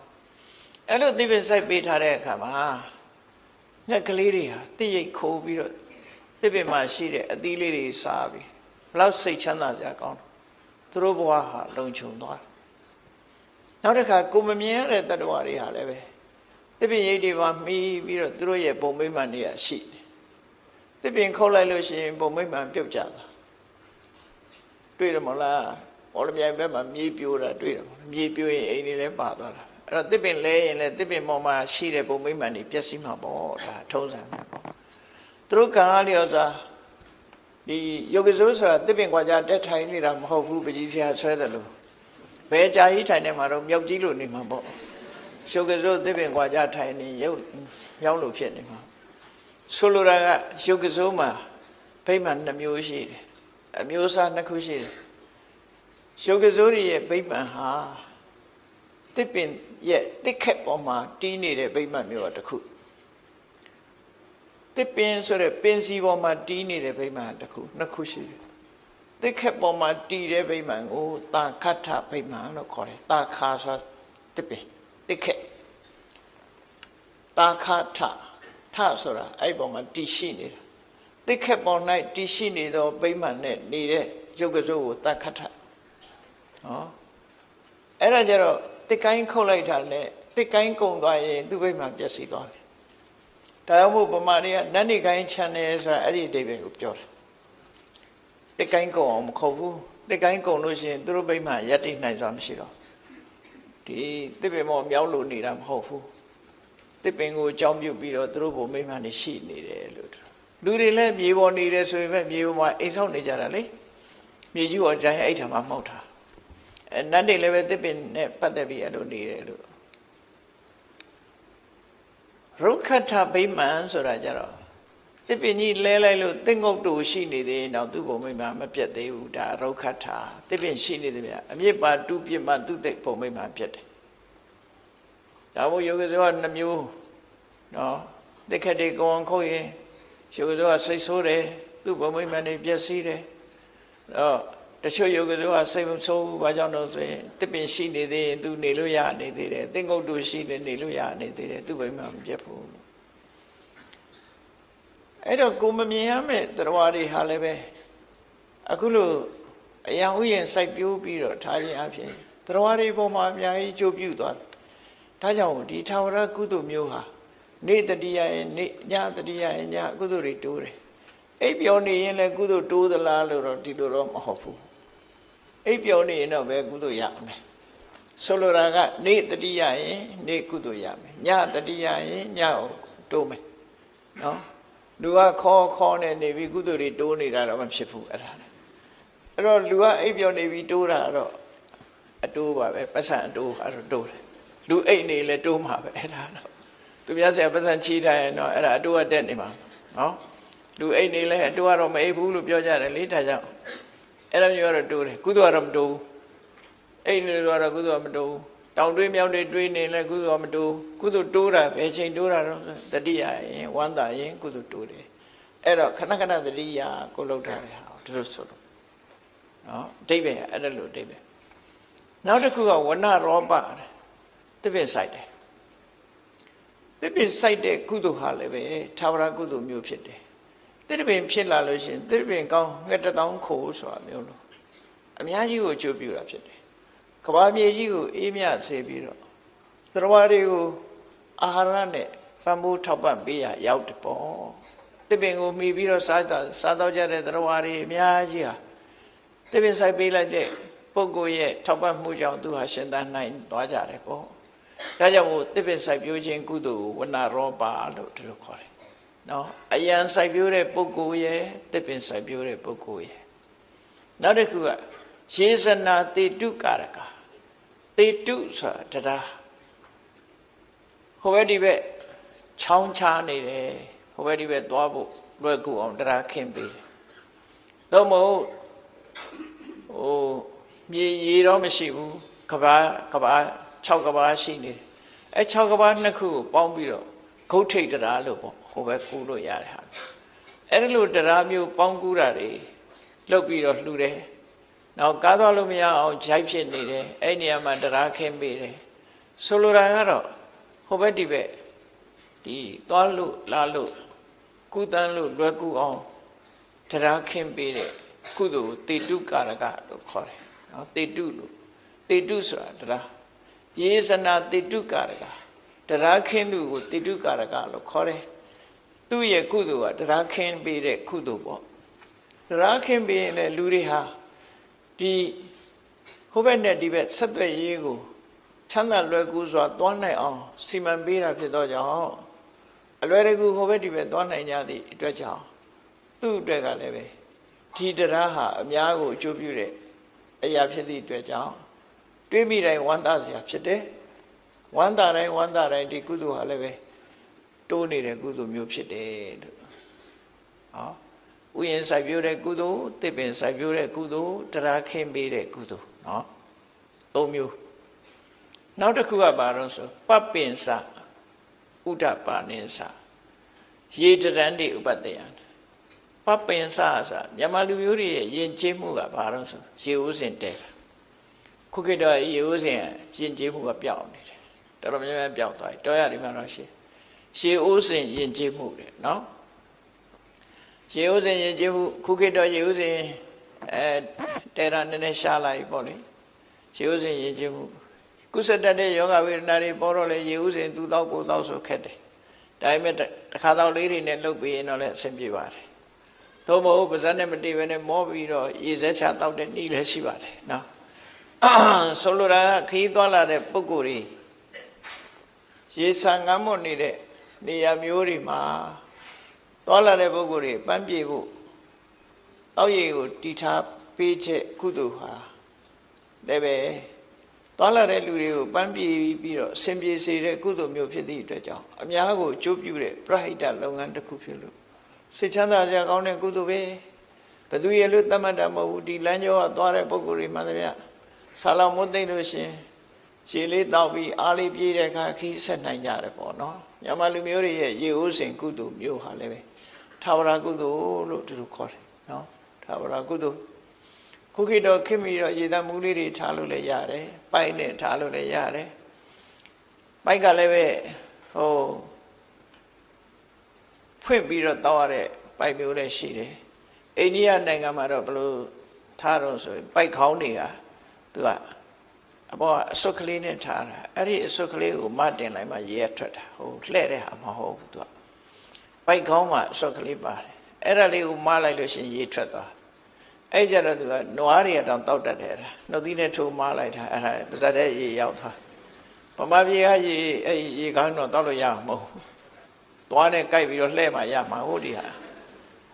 အဲ့လိုတစ်ပင်စိုက်ပေးထားတဲ့အခါမှာငှက်ကလေးတွေဟာတိရိတ်ခိုးပြီးတော့တစ်ပင်မှာရှိတဲ့အသီးလေးတွေစားပြီးဘလောက်စိတ်ချမ်းသာကြကောင်းသူတို့ဘဝဟာလုံခြုံသွားနောက်တစ်ခါကိုမမြင်ရတဲ့တ attva တွေဟာလည်းပဲတ တစ်ပင်ရိပ်တွေမှာမှီပြီးတော့သူတို့ရဲ့ပုံမိမ့်မှန်တွေကရှိတယ်တစ်ပင်ခုတ်လိုက်လို့ရှိရင်ပုံမိမ့်မှန်ပြုတ်ကြတာတွေ့တယ်မလားမော်လမြိုင်ဘက်မှာမြေပြိုတာတွေ့တယ်မြေပြိုရင်အိမ်တွေလည်းပါသွားတာအဲ့တော့တစ်ပင်လဲရင်လည်းတစ်ပင်ပေါ်မှာရှိတဲ့ပုံမိမ့်မှန်တွေပျက်စီးမှာပေါ့ဒါထုံးစံပဲပေါ့သူတို့ကံအားလျော်စွာဒီယောဂီစိုးဆိုတာတစ်ပင်ကွာကြတက်ထိုင်နေတာမဟုတ်ဘူးပကြီးဆရာဆွဲတယ်လို့ဘယ်ကြာကြီးထိုင်နေမှာတော့မြောက်ကြီးလို့နေမှာပေါ့ယောဂီစိုးတစ်ပင်ကွာကြထိုင်နေရုပ်ရောက်လို့ဖြစ်နေမှာဆိုလိုတာကယောဂီစိုးမှာဗိမာန်2မျိုးရှိတယ်အမျိုးအစား2ခုရှိတယ်ယောဂီစိုးရဲ့ဗိမာန်ဟာတစ်ပင်ရဲ့တစ်ခက်ပေါ်မှာတီးနေတဲ့ဗိမာန်မျိုးတစ်ခုတစ်ပင်ဆိုတဲ့ပင်စီပေါ်မှာတီးနေတဲ့ဗိမာန်တစ်ခု2ခုရှိတယ်တစ်ခက်ပေါ်မှာတီးတဲ့ဗိမာန်ကိုတာခတ်ထဗိမာန်လို့ခေါ်တယ်တာခါဆိုတစ်ပင်တစ်ခက်တာခတ်ထဆိုတာအဲ့ပေါ်မှာတီးရှိနေတာတစ်ခက်ပေါ်၌တီးရှိနေသောဗိမာန်နဲ့နေတဲ့ယုတ်ကစိုးကိုတာခတ်ထနော်အဲ့ဒါကြတော့တစ်ကိုင်းခုတ်လိုက်တာနဲ့တစ်ကိုင်းကုံသွားရင်သူ့ဗိမာန်ပျက်စီးသွားတယ်ဒါကြောင့်မို့ဗမာတွေကနတ်နေကိုင်းချန်တယ်ဆိုတာအဲ့ဒီအဓိပ္ပာယ်ကိုပြောတယ်တစ်ကိုင်းကုံအောင်မခုတ်ဘူးတစ်ကိုင်းကုံလို့ရှိရင်သူတို့ဗိမာန်ရပ်တည်နိုင်စွာမရှိတော့ဒီတစ်ပင်မောမြောက်လို့နေတာမဟုတ်ဘူးတစ်ပင်ကိုအကြောင်းပြုပြီးတော့သူတို့ဘုံဗိမာန်နေရှိနေတယ်လို့လူတွေလည်းမြေပေါ်နေတယ်ဆိုရင်ပဲမြေပေါ်မှာအိမ်ဆောက်နေကြတာလေမြေကြီးပေါ်တိုင်းအဲ့ထမှာမဟုတ်တာနတ်တွေလည်းပဲတစ်ပင်နဲ့ပတ်သက်ပြီးအဲ့လိုနေတယ်လို့ရုက္ခထဗိမာန်ဆိုတာကြတော့တစ်ပင်ကြီးလဲလိုက်လို့သင်္ကုတ်တူရှိနေသေးတော့သူ့ဘုံမိမမပြတ်သေးဘူးဒါရုက္ခထတစ်ပင်ရှိနေသေးဗျအမြစ်ပါတူပြစ်မှသူ့သိဘုံမိမပြတ်တယ်ဒါမို့ယောဂီဆိုက2မျိုးနော်တစ်ခက်တွေကောင်းခုတ်ရင်ယောဂီဆိုကစိတ်ဆိုးတယ်သူ့ဘုံမိမနေပျက်စီးတယ်တော့တချို့ယောဂီတို့ကစိတ်မဆိုးဘူးဘာကြောင့်လို့ဆိုရင်တစ်ပင်ရှိနေသေးရင်သူနေလို့ရနေသေးတယ်သင်္ကုတ်တူရှိနေလို့ရနေသေးတယ်သူ့ဘိမှမပြတ်ဘူးအဲ့တော့ကိုမမြင်ရမယ့်တရားတွေဟာလည်းပဲအခုလို့အယံဥယျာဉ်စိုက်ပျိုးပြီးတော့ထားခြင်းအပြင်တရားတွေပေါ်မှာအများကြီးကြိုးပြုသွားတယ်ဒါကြောင့်ဒီထာဝရကုသိုလ်မျိုးဟာနေတတိယရဲ့နေညတတိယရဲ့ညကုသိုလ်တွေတိုးတယ်အိပ်ပျော်နေရင်လည်းကုသိုလ်တိုးသလားလို့တော့ဒီလိုတော့မဟုတ်ဘူးအိပ်ပျော်နေရင်တော့ပဲကုသိုလ်ရမယ်ဆိုလိုတာကနေတတိယရင်နေကုသိုလ်ရမယ်ညတတိယရင်ညကိုတိုးမယ်နော်လူကခေါ်နေပြီကုသိုလ်တွေတိုးနေတာတော့မဖြစ်ဘူးအဲ့ဒါအဲ့တော့လူကအိပ်ပျော်နေပြီတိုးတာတော့အတိုးပါပဲပတ်စံအတိုးကတော့တိုးတယ်လူအိပ်နေလဲတိုးမှာပဲအဲ့ဒါတော့သူများဆရာပတ်စံချီးထားရင်တော့အဲ့ဒါအတိုးကတက်နေမှာနော်လူအိပ်နေလဲအတိုးကတော့မအိပ်ဘူးလို့ပြောကြတယ်လေဒါကြောင့်အဲ့လိုမျိုးကတော့တိုးတယ်ကုသိုလ်ကတော့မတိုးဘူးအိမ်နေလို့ကတော့ကုသိုလ်မတိုးဘူးတောင်တွေးမြောက်တွေတွေးနေလဲကုသိုလ်မတိုးကုသိုလ်တိုးတာဘယ်ချိန်တိုးတာတော့တတိယရင်ဝမ်းသာရင်ကုသိုလ်တိုးတယ်အဲ့တော့ခဏခဏတတိယကိုလောက်ထားတယ်ဟာတို့ဆိုတော့နော်အဓိပ္ပာယ်အဲ့ဒါလိုအဓိပ္ပာယ်နောက်တစ်ခုကဝဏရောပတစ်ပင်ဆိုင်တယ်တစ်ပင်ဆိုင်တဲ့ကုသိုလ်ဟာလည်းပဲထာဝရကုသိုလ်မျိုးဖြစ်တယ်တစ်ပင်ဖြစ်လာလို့ရှိရင်တစ်ပင်ကောင်းငှက်တောင်းခိုးဆိုတာမျိုးလို့အများကြီးကိုအကျိုးပြုတာဖြစ်တယ်ကဘာမြေကြီးကိုအေးမြစေပြီးတော့တရားတွေကိုအာဟာရနဲ့ပံ့ပိုးထောက်ပံ့ပေးရရောက်တယ်ပေါ့တစ်ပင်ကိုမှီပြီးတော့စားတော့ကြတဲ့တရားတွေအများကြီးဟာတစ်ပင်ဆိုင်ပေးလိုက်တဲ့ပုဂ္ဂိုလ်ရဲ့ထောက်ပံ့မှုကြောင့်သူဟာရှင်သန်နိုင်သွားကြတယ်ပေါ့ဒါကြောင့်မို့တစ်ပင်ဆိုင်ပြိုးခြင်းကုသိုလ်ကိုဝဏရောပလို့ဒီလိုခေါ်တယ်နော်အယံစိုက်ပျိုးတဲ့ပုဂ္ဂိုလ်ရဲ့တစ်ပင်စိုက်ပျိုးတဲ့ပုဂ္ဂိုလ်ရဲ့နောက်တစ်ခုကယေဇနာတေတုကာရကတေတုဆိုတာတရားဟိုဘက်ဒီဘက်ချောင်းချားနေတယ်ဟိုဘက်ဒီဘက်သွားဖို့လွယ်ကူအောင်တရားခင်းပေးတယ်တော့မဟုတ်မြေရေတော့မရှိဘူးကဘာ6ကဘာရှိနေတယ်အဲ6ကဘာနှစ်ခုကိုပေါင်းပြီးတော့ဂုတ်ထိတ်တရားလို့ပေါ့ဟိုဘက်ကူးလို့ရတယ်ဟာအဲ့ဒီလိုတရားမျိုးပေါင်းကူးတာတွေလုပ်ပြီးတော့လှူတယ်နောက်ကားသွားလို့မရအောင်ဂျိုက်ဖြစ်နေတယ်အဲ့နေရာမှာတရားခင်းပေးတယ်ဆိုလိုတာကတော့ဟိုဘက်ဒီဘက်ဒီသွားလို့လာလို့ကုသန်းလို့လွယ်ကူအောင်တရားခင်းပေးတဲ့ကုသိုလ်တေတုကာရကလို့ခေါ်တယ်နော်တေတုလို့တေတုဆိုတာတရားယေဇနာတေတုကာရက တရားခင်းသူကိုတိတုကာရကလို့ခေါ်တယ်သူ့ရဲ့ကုသိုလ်ကတရားခင်းပေးတဲ့ကုသိုလ်ပေါ့တရားခင်းပေးရင်လည်းလူတွေဟာဒီဟိုဘက်နဲ့ဒီဘက်ဆက်သွယ်ရေးကိုချမ်းသာလွယ်ကူစွာသွားနိုင်အောင်စီမံပေးတာဖြစ်သောကြောင့်အလွယ်တကူဟိုဘက်ဒီဘက်သွားနိုင်ကြသည့်အတွက်ကြောင့်သူ့အတွက်ကလည်းပဲဒီတရားဟာအများကိုအကျိုးပြုတဲ့အရာဖြစ်သည့်အတွက်ကြောင့်တွေးမိတိုင်းဝမ်းသာစရာဖြစ်တယ်ဝမ်းသာတိုင်းဒီကုသိုလ်ဟာလည်းပဲတိုးနေတဲ့ကုသိုလ်မျိုးဖြစ်တယ်လို့ဥယျာဉ်စိုက်ပျိုးတဲ့ကုသိုလ်သစ်ပင်စိုက်ပျိုးတဲ့ကုသိုလ်တရားခင်းပေးတဲ့ကုသိုလ်နော်သုံးမျိုးနောက်တစ်ခုကဘာလို့ဆိုပပင်စဥဒ္ဒပါနိစရေတရန်တိဥပတ္တယံပပင်စဆိုမြန်မာလူမျိုးတွေရဲ့ယဉ်ကျေးမှုကဘာလို့ဆိုရေဦးစင်တဲခုခေတ်တော့ရေဦးစင်ယဉ်ကျေးမှုကပျောက်နေတယ်တော်တော်များများပျောက်သွားပြီတော်ရဒီမှာတော့ရေဦးစင်ယဉ်ကျေးမှုတဲ့နော်ရေဦးစင်ယဉ်ကျေးမှုခုခေတ်တော့ရေဦးစင်တဲရနည်းနည်းရှားလိုက်ပေါ့လေရေဦးစင်ယဉ်ကျေးမှုကုသတတ်တဲ့ယောဂဝေဒနာတွေပေါ်တော့လေရေဦးစင်သူတော့ကိုယ်တော့ဆိုခက်တယ်ဒါပေမဲ့တစ်ခါတော့လေးတွေနဲ့လှုပ်ပြီးရင်တော့လည်းအဆင်ပြေပါတယ်သို့မဟုတ်ပါဇက်နဲ့မတည်ပဲနဲ့မောပြီးတော့ရေစက်ချတောက်တဲ့နှီးလည်းရှိပါတယ်နော်ဆိုလိုတာခီးသွားလာတဲ့ပုဂ္ဂိုလ်တွေရေဆံငမ်းမွနေတဲ့နေရာမျိုးတွေမှာသွားလာတဲ့ပုဂ္ဂိုလ်တွေပန်းပြေဖို့တောက်ရည်ကိုတီထားပေးချက်ကုသိုလ်ဟာလည်းပဲသွားလာတဲ့လူတွေကိုပန်းပြေပြီးတော့အဆင်ပြေစေတဲ့ကုသိုလ်မျိုးဖြစ်သည့်အတွက်ကြောင့်အများကိုအကျိုးပြုတဲ့ပရဟိတလုပ်ငန်းတစ်ခုဖြစ်လို့စိတ်ချမ်းသာစရာကောင်းတဲ့ကုသိုလ်ပဲဘယ်သူရဲ့လို့သတ်မှတ်တာမဟုတ်ဘူးဒီလမ်းကျောကသွားတဲ့ပုဂ္ဂိုလ်တွေမှန်သမျှဆာလောင်မွတ်သိမ့်လို့ရှင်ရေလေးတောက်ပြီးအားလေးပြေးတဲ့အခါခီးဆက်နိုင်ကြတယ်ပေါ့နော်မြန်မာလူမျိုးတွေရဲ့ရေဦးစင်ကုသိုလ်မျိုးဟာလည်းပဲထာဝရကုသိုလ်လို့သူတို့ခေါ်တယ်နော်ထာဝရကုသိုလ်ခုခေတ်တော့ခင်ပြီးတော့ရေသမှုလေးတွေထားလို့လည်းရတယ်ပိုက်နဲ့ထားလို့လည်းရတယ်ပိုက်ကလည်းပဲဟိုဖွင့်ပြီးတော့တောက်ရတဲ့ပိုက်မျိုးလည်းရှိတယ်အိန္ဒိယနိုင်ငံမှာတော့ဘယ်လိုထားတော့ဆိုရင်ပိုက်ခေါင်းတွေကသူကအပေါ်အစွတ်ကလေးနဲ့ထားတာအဲ့ဒီအစွတ်ကလေးကိုမတင်လိုက်မှရေထွက်တာဟိုလှဲ့တဲ့ဟာမဟုတ်ဘူးသူကပိုက်ခေါင်းမှာအစွတ်ကလေးပါတယ်အဲ့ဒါလေးကိုမလိုက်လို့ရှိရင်ရေထွက်သွားအဲ့ကြတော့သူကနွားတွေတောင်တောက်တတ်တယ်နှုတ်သီးနဲ့ထိုးမလိုက်တာအဲ့ဒါပါဇက်တဲ့ရေရောက်သွားဗမာပြည်ကရေအဲ့ရေကောင်းတော့တောက်လို့ရမှာမဟုတ်ဘူးသွားနဲ့ကြိုက်ပြီးတော့လှဲ့မှရမှာဟုတ်ဒီဟာ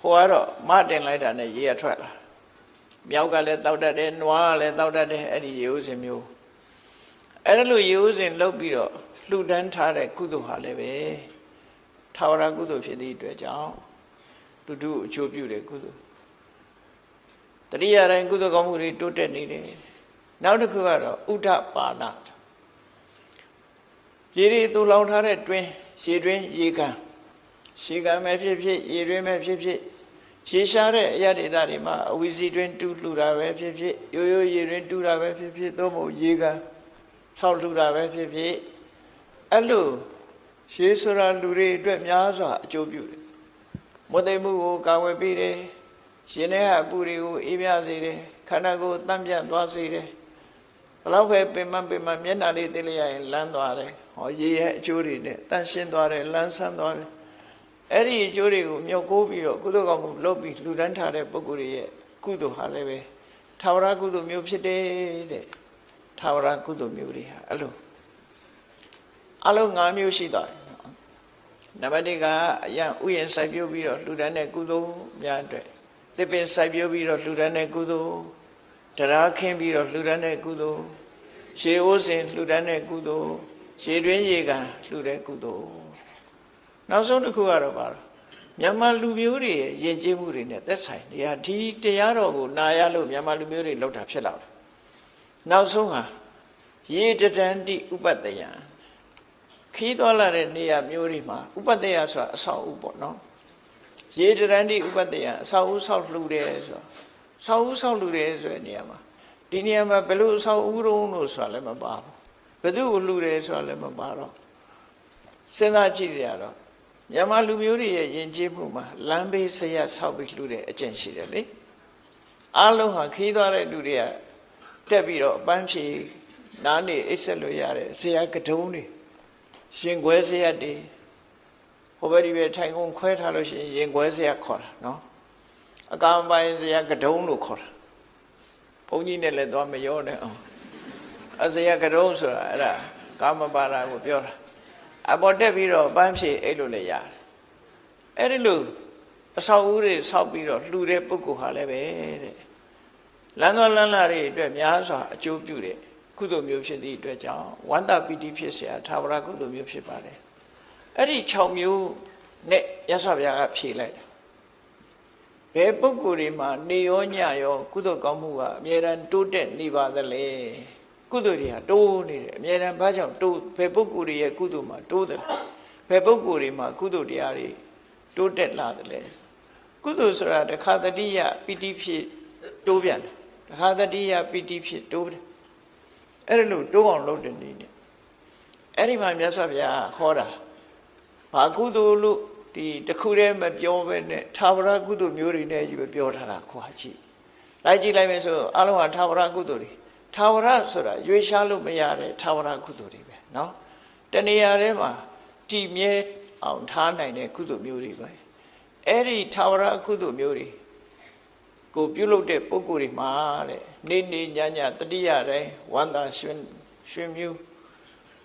ဟိုကတော့မတင်လိုက်တာနဲ့ရေရထွက်လာမြောက်ကလည်းတောက်တတ်တယ်နွားကလည်းတောက်တတ်တယ်အဲ့ဒီရေဦးစင်မျိုးအဲ့ဒါလိုရေဦးစင်လှုပ်ပြီးတော့လှူဒန်းထားတဲ့ကုသိုလ်ဟာလည်းပဲထာဝရကုသိုလ်ဖြစ်သည့်အတွက်ကြောင့်လူတို့အကျိုးပြုတဲ့ကုသိုလ်တတိယတိုင်းကုသိုလ်ကောင်းမှုတွေတိုးတက်နေတယ်နောက်တစ်ခုကတော့ဥဒ္ဒပါဏရေတွေတူလောင်ထားတဲ့တွင်းရေတွင်းရေကန်ရေကန်ပဲဖြစ်ဖြစ်ရေတွင်းပဲဖြစ်ဖြစ်ရေရှားတဲ့အရာဒေသတွေမှာအဝီစီတွင်းတူးလှူတာပဲဖြစ်ဖြစ်ရိုးရိုးရေတွင်းတူးတာပဲဖြစ်ဖြစ်သို့မဟုတ်ရေကန်ဆောက်လှူတာပဲဖြစ်ဖြစ်အဲ့လိုရေဆိုတာလူတွေအတွက်များစွာအကျိုးပြုတယ်မွတ်သိမ်မှုကိုကာဝယ်ပေးတယ်ရှင်ထဲကအပူတွေကိုအေးမြစေတယ်ခန္ဓာကိုယ်တန့်ပြန့်သွားစေတယ်ဘလောက်ပဲပင်မမျက်နှာလေးသိလိုက်ရရင်လန်းသွားတယ်ဟောရေရဲ့အကျိုးတွေနဲ့တန့်ရှင်းသွားတယ်လန်းဆန်းသွားတယ်အဲ့ဒီအကျိုးတွေကိုမြုပ်ကိုးပြီးတော့ကုသိုလ်ကောင်းမှုလုပ်ပြီးလှူဒန်းထားတဲ့ပုဂ္ဂိုလ်တွေရဲ့ကုသိုလ်ဟာလည်းပဲထာဝရကုသိုလ်မျိုးဖြစ်တယ်တဲ့ထာဝရကုသိုလ်မျိုးတွေဟာအဲ့လိုအလုံး၅မျိုးရှိသွားတယ်နံပါတ်၁ကအယံဥယျာဉ်စိုက်ပျိုးပြီးတော့လှူဒန်းတဲ့ကုသိုလ်များအတွက်သစ်ပင်စိုက်ပျိုးပြီးတော့လှူဒန်းတဲ့ကုသိုလ်တရားခင်းပြီးတော့လှူဒန်းတဲ့ကုသိုလ်ရေအိုးစင်လှူဒန်းတဲ့ကုသိုလ်ရေတွင်းရေကန်လှူတဲ့ကုသိုလ်နောက်ဆုံးတစ်ခုကတော့ပါတော့မြန်မာလူမျိုးတွေရဲ့ယဉ်ကျေးမှုတွေနဲ့သက်ဆိုင်နေရာဒီတရားတော်ကိုနာရလို့မြန်မာလူမျိုးတွေလောက်တာဖြစ်လာတယ်နောက်ဆုံးဟာရေတတန်တိဥပတ္တယံခီးသွားလာတဲ့နေရာမျိုးတွေမှာဥပတ္တယဆိုတာအဆောက်အဦပေါ့နော်ရေတရန်တိဥပတ္တယံအဆောက်အဦဆောက်လှူတယ်ဆိုတော့ဆောက်အဦဆောက်လှူတယ်ဆိုတဲ့နေရာမှာဒီနေရာမှာဘယ်လိုအဆောက်အဦတုံးလို့ဆိုတာလည်းမပါဘူးဘယ်သူ့ကိုလှူတယ်ဆိုတာလည်းမပါတော့စဉ်းစားကြည့်ကြရတော့မြန်မာလူမျိုးတွေရဲ့ယဉ်ကျေးမှုမှာလမ်းဘေးဆရာဆောက်ပြီးလှူတဲ့အကျင့်ရှိတယ်လေအားလုံးဟာခီးသွားတဲ့လူတွေကတက်ပြီးတော့အပန်းဖြေနားနေအိပ်ဆက်လို့ရတယ်ဆရာကတုံးတွေ ရင်ခွဲစရက်တွေဟိုဘက်ဒီဘက်ထိုင်ကုန်ခွဲထားလို့ရှိရင်ရင်ခွဲစရက်ခေါ်တာနော်အကံပိုင်းစရက်ကတုံးလို့ခေါ်တာဘုန်းကြီးနဲ့လည်းသွားမရောနဲ့အောင်အစရကတုံးဆိုတာအဲ့ဒါကာမပါဒကိုပြောတာအပေါ်တက်ပြီးတော့ပန်းဖြေအဲ့လိုလည်းရတယ်အဲ့ဒီလိုအဆောက်အဦတွေဆောက်ပြီးတော့လှူတဲ့ပုဂ္ဂိုလ်ဟာလည်းပဲတဲ့လမ်းတော်လမ်းလာတွေအတွက်များစွာအကျိုးပြုတဲ့ကုသိုလ်မျိုးဖြစ်သည့်အတွက်ကြောင့်ဝန္တာပီတိဖြစ်เสียထာဝရကုသိုလ်မျိုးဖြစ်ပါတယ်အဲ့ဒီ6မျိုးနဲ့ရသော်ဘုရားကဖြေလိုက်တာဘယ်ပုဂ္ဂိုလ်တွေမှာနေရောညရောကုသိုလ်ကောင်းမှုကအမြဲတမ်းတိုးတက်နေပါသလဲကုသိုလ်တွေဟာတိုးနေတယ်အမြဲတမ်းဘာကြောင့်တိုးဘယ်ပုဂ္ဂိုလ်တွေရဲ့ကုသိုလ်မှာတိုးတယ်ဘယ်ပုဂ္ဂိုလ်တွေမှာကုသိုလ်တရားတွေတိုးတက်လာတယ်လဲကုသိုလ်ဆိုတာတခါတတိယပိဋိဖြစ်တိုးပြန်တယ်တခါတတိယပိဋိဖြစ်တိုးတယ်အဲ့ဒါလို့တိုးအောင်လုပ်တဲ့နည်းနဲ့အဲ့ဒီမှာမြတ်စွာဘုရားဟောတာဘာကုသိုလ်လို့ဒီတခုတည်းမပြောဘဲနဲ့ထာဝရကုသိုလ်မျိုးတွေနဲ့ကြီးပဲပြောထားတာခွာကြည့်လိုက်ကြည့်လိုက်မယ်ဆိုအလုံးဟာထာဝရကုသိုလ်တွေထာဝရဆိုတာရွေးရှားလို့မရတဲ့ထာဝရကုသိုလ်တွေပဲเนาะတဏှာထဲမှာတည်မြဲအောင်ထားနိုင်တဲ့ကုသိုလ်မျိုးတွေပဲအဲ့ဒီထာဝရကုသိုလ်မျိုးတွေကိုပြုလုပ်တဲ့ပုဂ္ဂိုလ်တွေမှာတဲ့နေနေညညတတိယတိုင်းဝန္တာရွှင်မြူ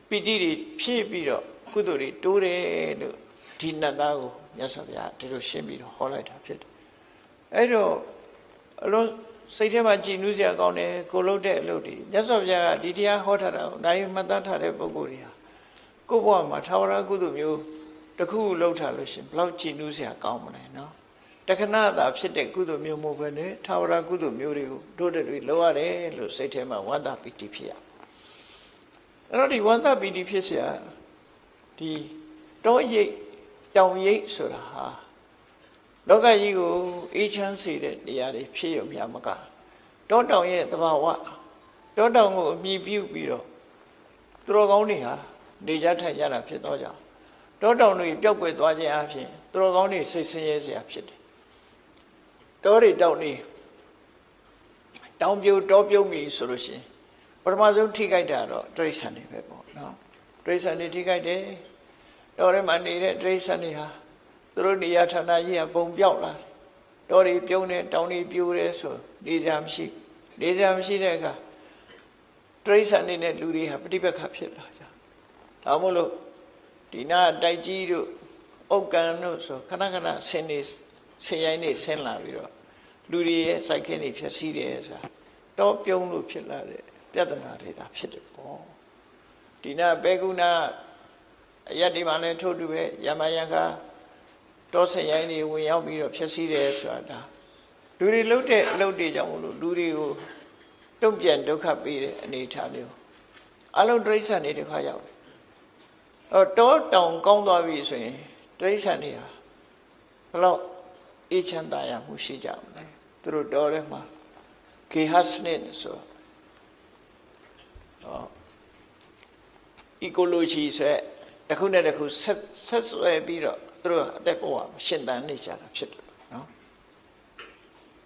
ပီတိတွေဖြည့်ပြီးတော့ကုသိုလ်တွေတိုးတယ်လို့ဒီနတ်သားကိုမြတ်စွာဘုရားဒီလိုရှင်းပြီးတော့ဟောလိုက်တာဖြစ်တယ်အဲ့တော့အလုံးစိတ်ထဲမှာကြည်နူးစရာကောင်းတယ်ကိုလုပ်တဲ့အလုပ်တွေမြတ်စွာဘုရားကဒီတရားဟောထားတာကိုနိုင်မှတ်သားထားတဲ့ပုဂ္ဂိုလ်တွေဟာကိုယ့်ဘဝမှာထာဝရကုသိုလ်မျိုးတစ်ခုလုပ်ထားလို့ရှိရင်ဘလောက်ကြည်နူးစရာကောင်းမလဲနော်တခဏသာဖြစ်တဲ့ကုသိုလ်မျိုးမဟုတ်ဘဲနဲ့ထာဝရကုသိုလ်မျိုးတွေကိုတို့တွေလုပ်ရတယ်လို့စိတ်ထဲမှာဝန္တာပီတိဖြစ်ရအဲ့တော့ဒီဝန္တာပီတိဖြစ်เสียဒီတောရိပ်တောင်ရိပ်ဆိုတာဟာလောကကြီးကိုအေးချမ်းစေတဲ့နေရာတွေဖြစ်ရုံများမကတောတောင်ရဲ့သဘာဝတောတောင်ကိုအမိပြုပြီးတော့သူတော်ကောင်းတွေဟာနေကြထိုင်ကြတာဖြစ်တော့ကြောင့်တောတောင်တွေပျောက်ကွယ်သွားခြင်းအပြင်သူတော်ကောင်းတွေစိတ်ဆင်းရဲစရာဖြစ်တယ်တောတွေတောင်တွေတောင်ပြိုတောပြုံးပြီဆိုလို့ရှိရင်ပထမဆုံးထိခိုက်တာတော့တိရစ္ဆာန်တွေပဲပေါ့နော်တိရစ္ဆာန်တွေထိခိုက်တယ်တောထဲမှာနေတဲ့တိရစ္ဆာန်တွေဟာသူတို့နေရာဌာနကြီးကပုံပြောက်လာတယ်တောတွေပြုံးတယ်တောင်တွေပြိုတယ်ဆိုနေစရာမရှိတဲ့အခါတိရစ္ဆာန်တွေနဲ့လူတွေဟာပဋိပက္ခဖြစ်လာကြဒါမို့လို့ဒီနာတိုက်ကြီးတို့ဥက္ကံတို့ဆိုခဏခဏဆင်းရိုင်းနေဆင်းလာပြီးတော့လူတွေရဲ့စိုက်ခင်းတွေဖြစ်စီးတယ်ဆိုတာတောပြုံးလို့ဖြစ်လာတဲ့ပြဿနာတွေဒါဖြစ်တယ်ပေါ့ဒီနာဘေကုဏအရက်ဒီမှာလည်းထို့တူပဲယမယံခါတောဆရိုင်းတွေဝင်ရောက်ပြီးတော့ဖြစ်စီးတယ်ဆိုတာဒါလူတွေလှုပ်တဲ့အလုပ်တွေကြောင့်မလို့လူတွေကိုတုံ့ပြန်ဒုက္ခပေးတဲ့အနေအထားမျိုးအလုံးတိရစ္ဆာန်တွေတစ်ခါရောက်တယ်တောတောင်ကောင်းသွားပြီဆိုရင်တိရစ္ဆာန်တွေဟာဘလောက်အေးချမ်းသာရမှုရှိကြမလဲသူတို့တောထဲမှာဂေဟစနစ်ဆိုecology ဆိုတစ်ခုနဲ့တစ်ခုဆက်ဆွဲပြီးတော့သူတို့အသက်ဘဝရှင်သန်နေကြတာဖြစ်တယ်နော်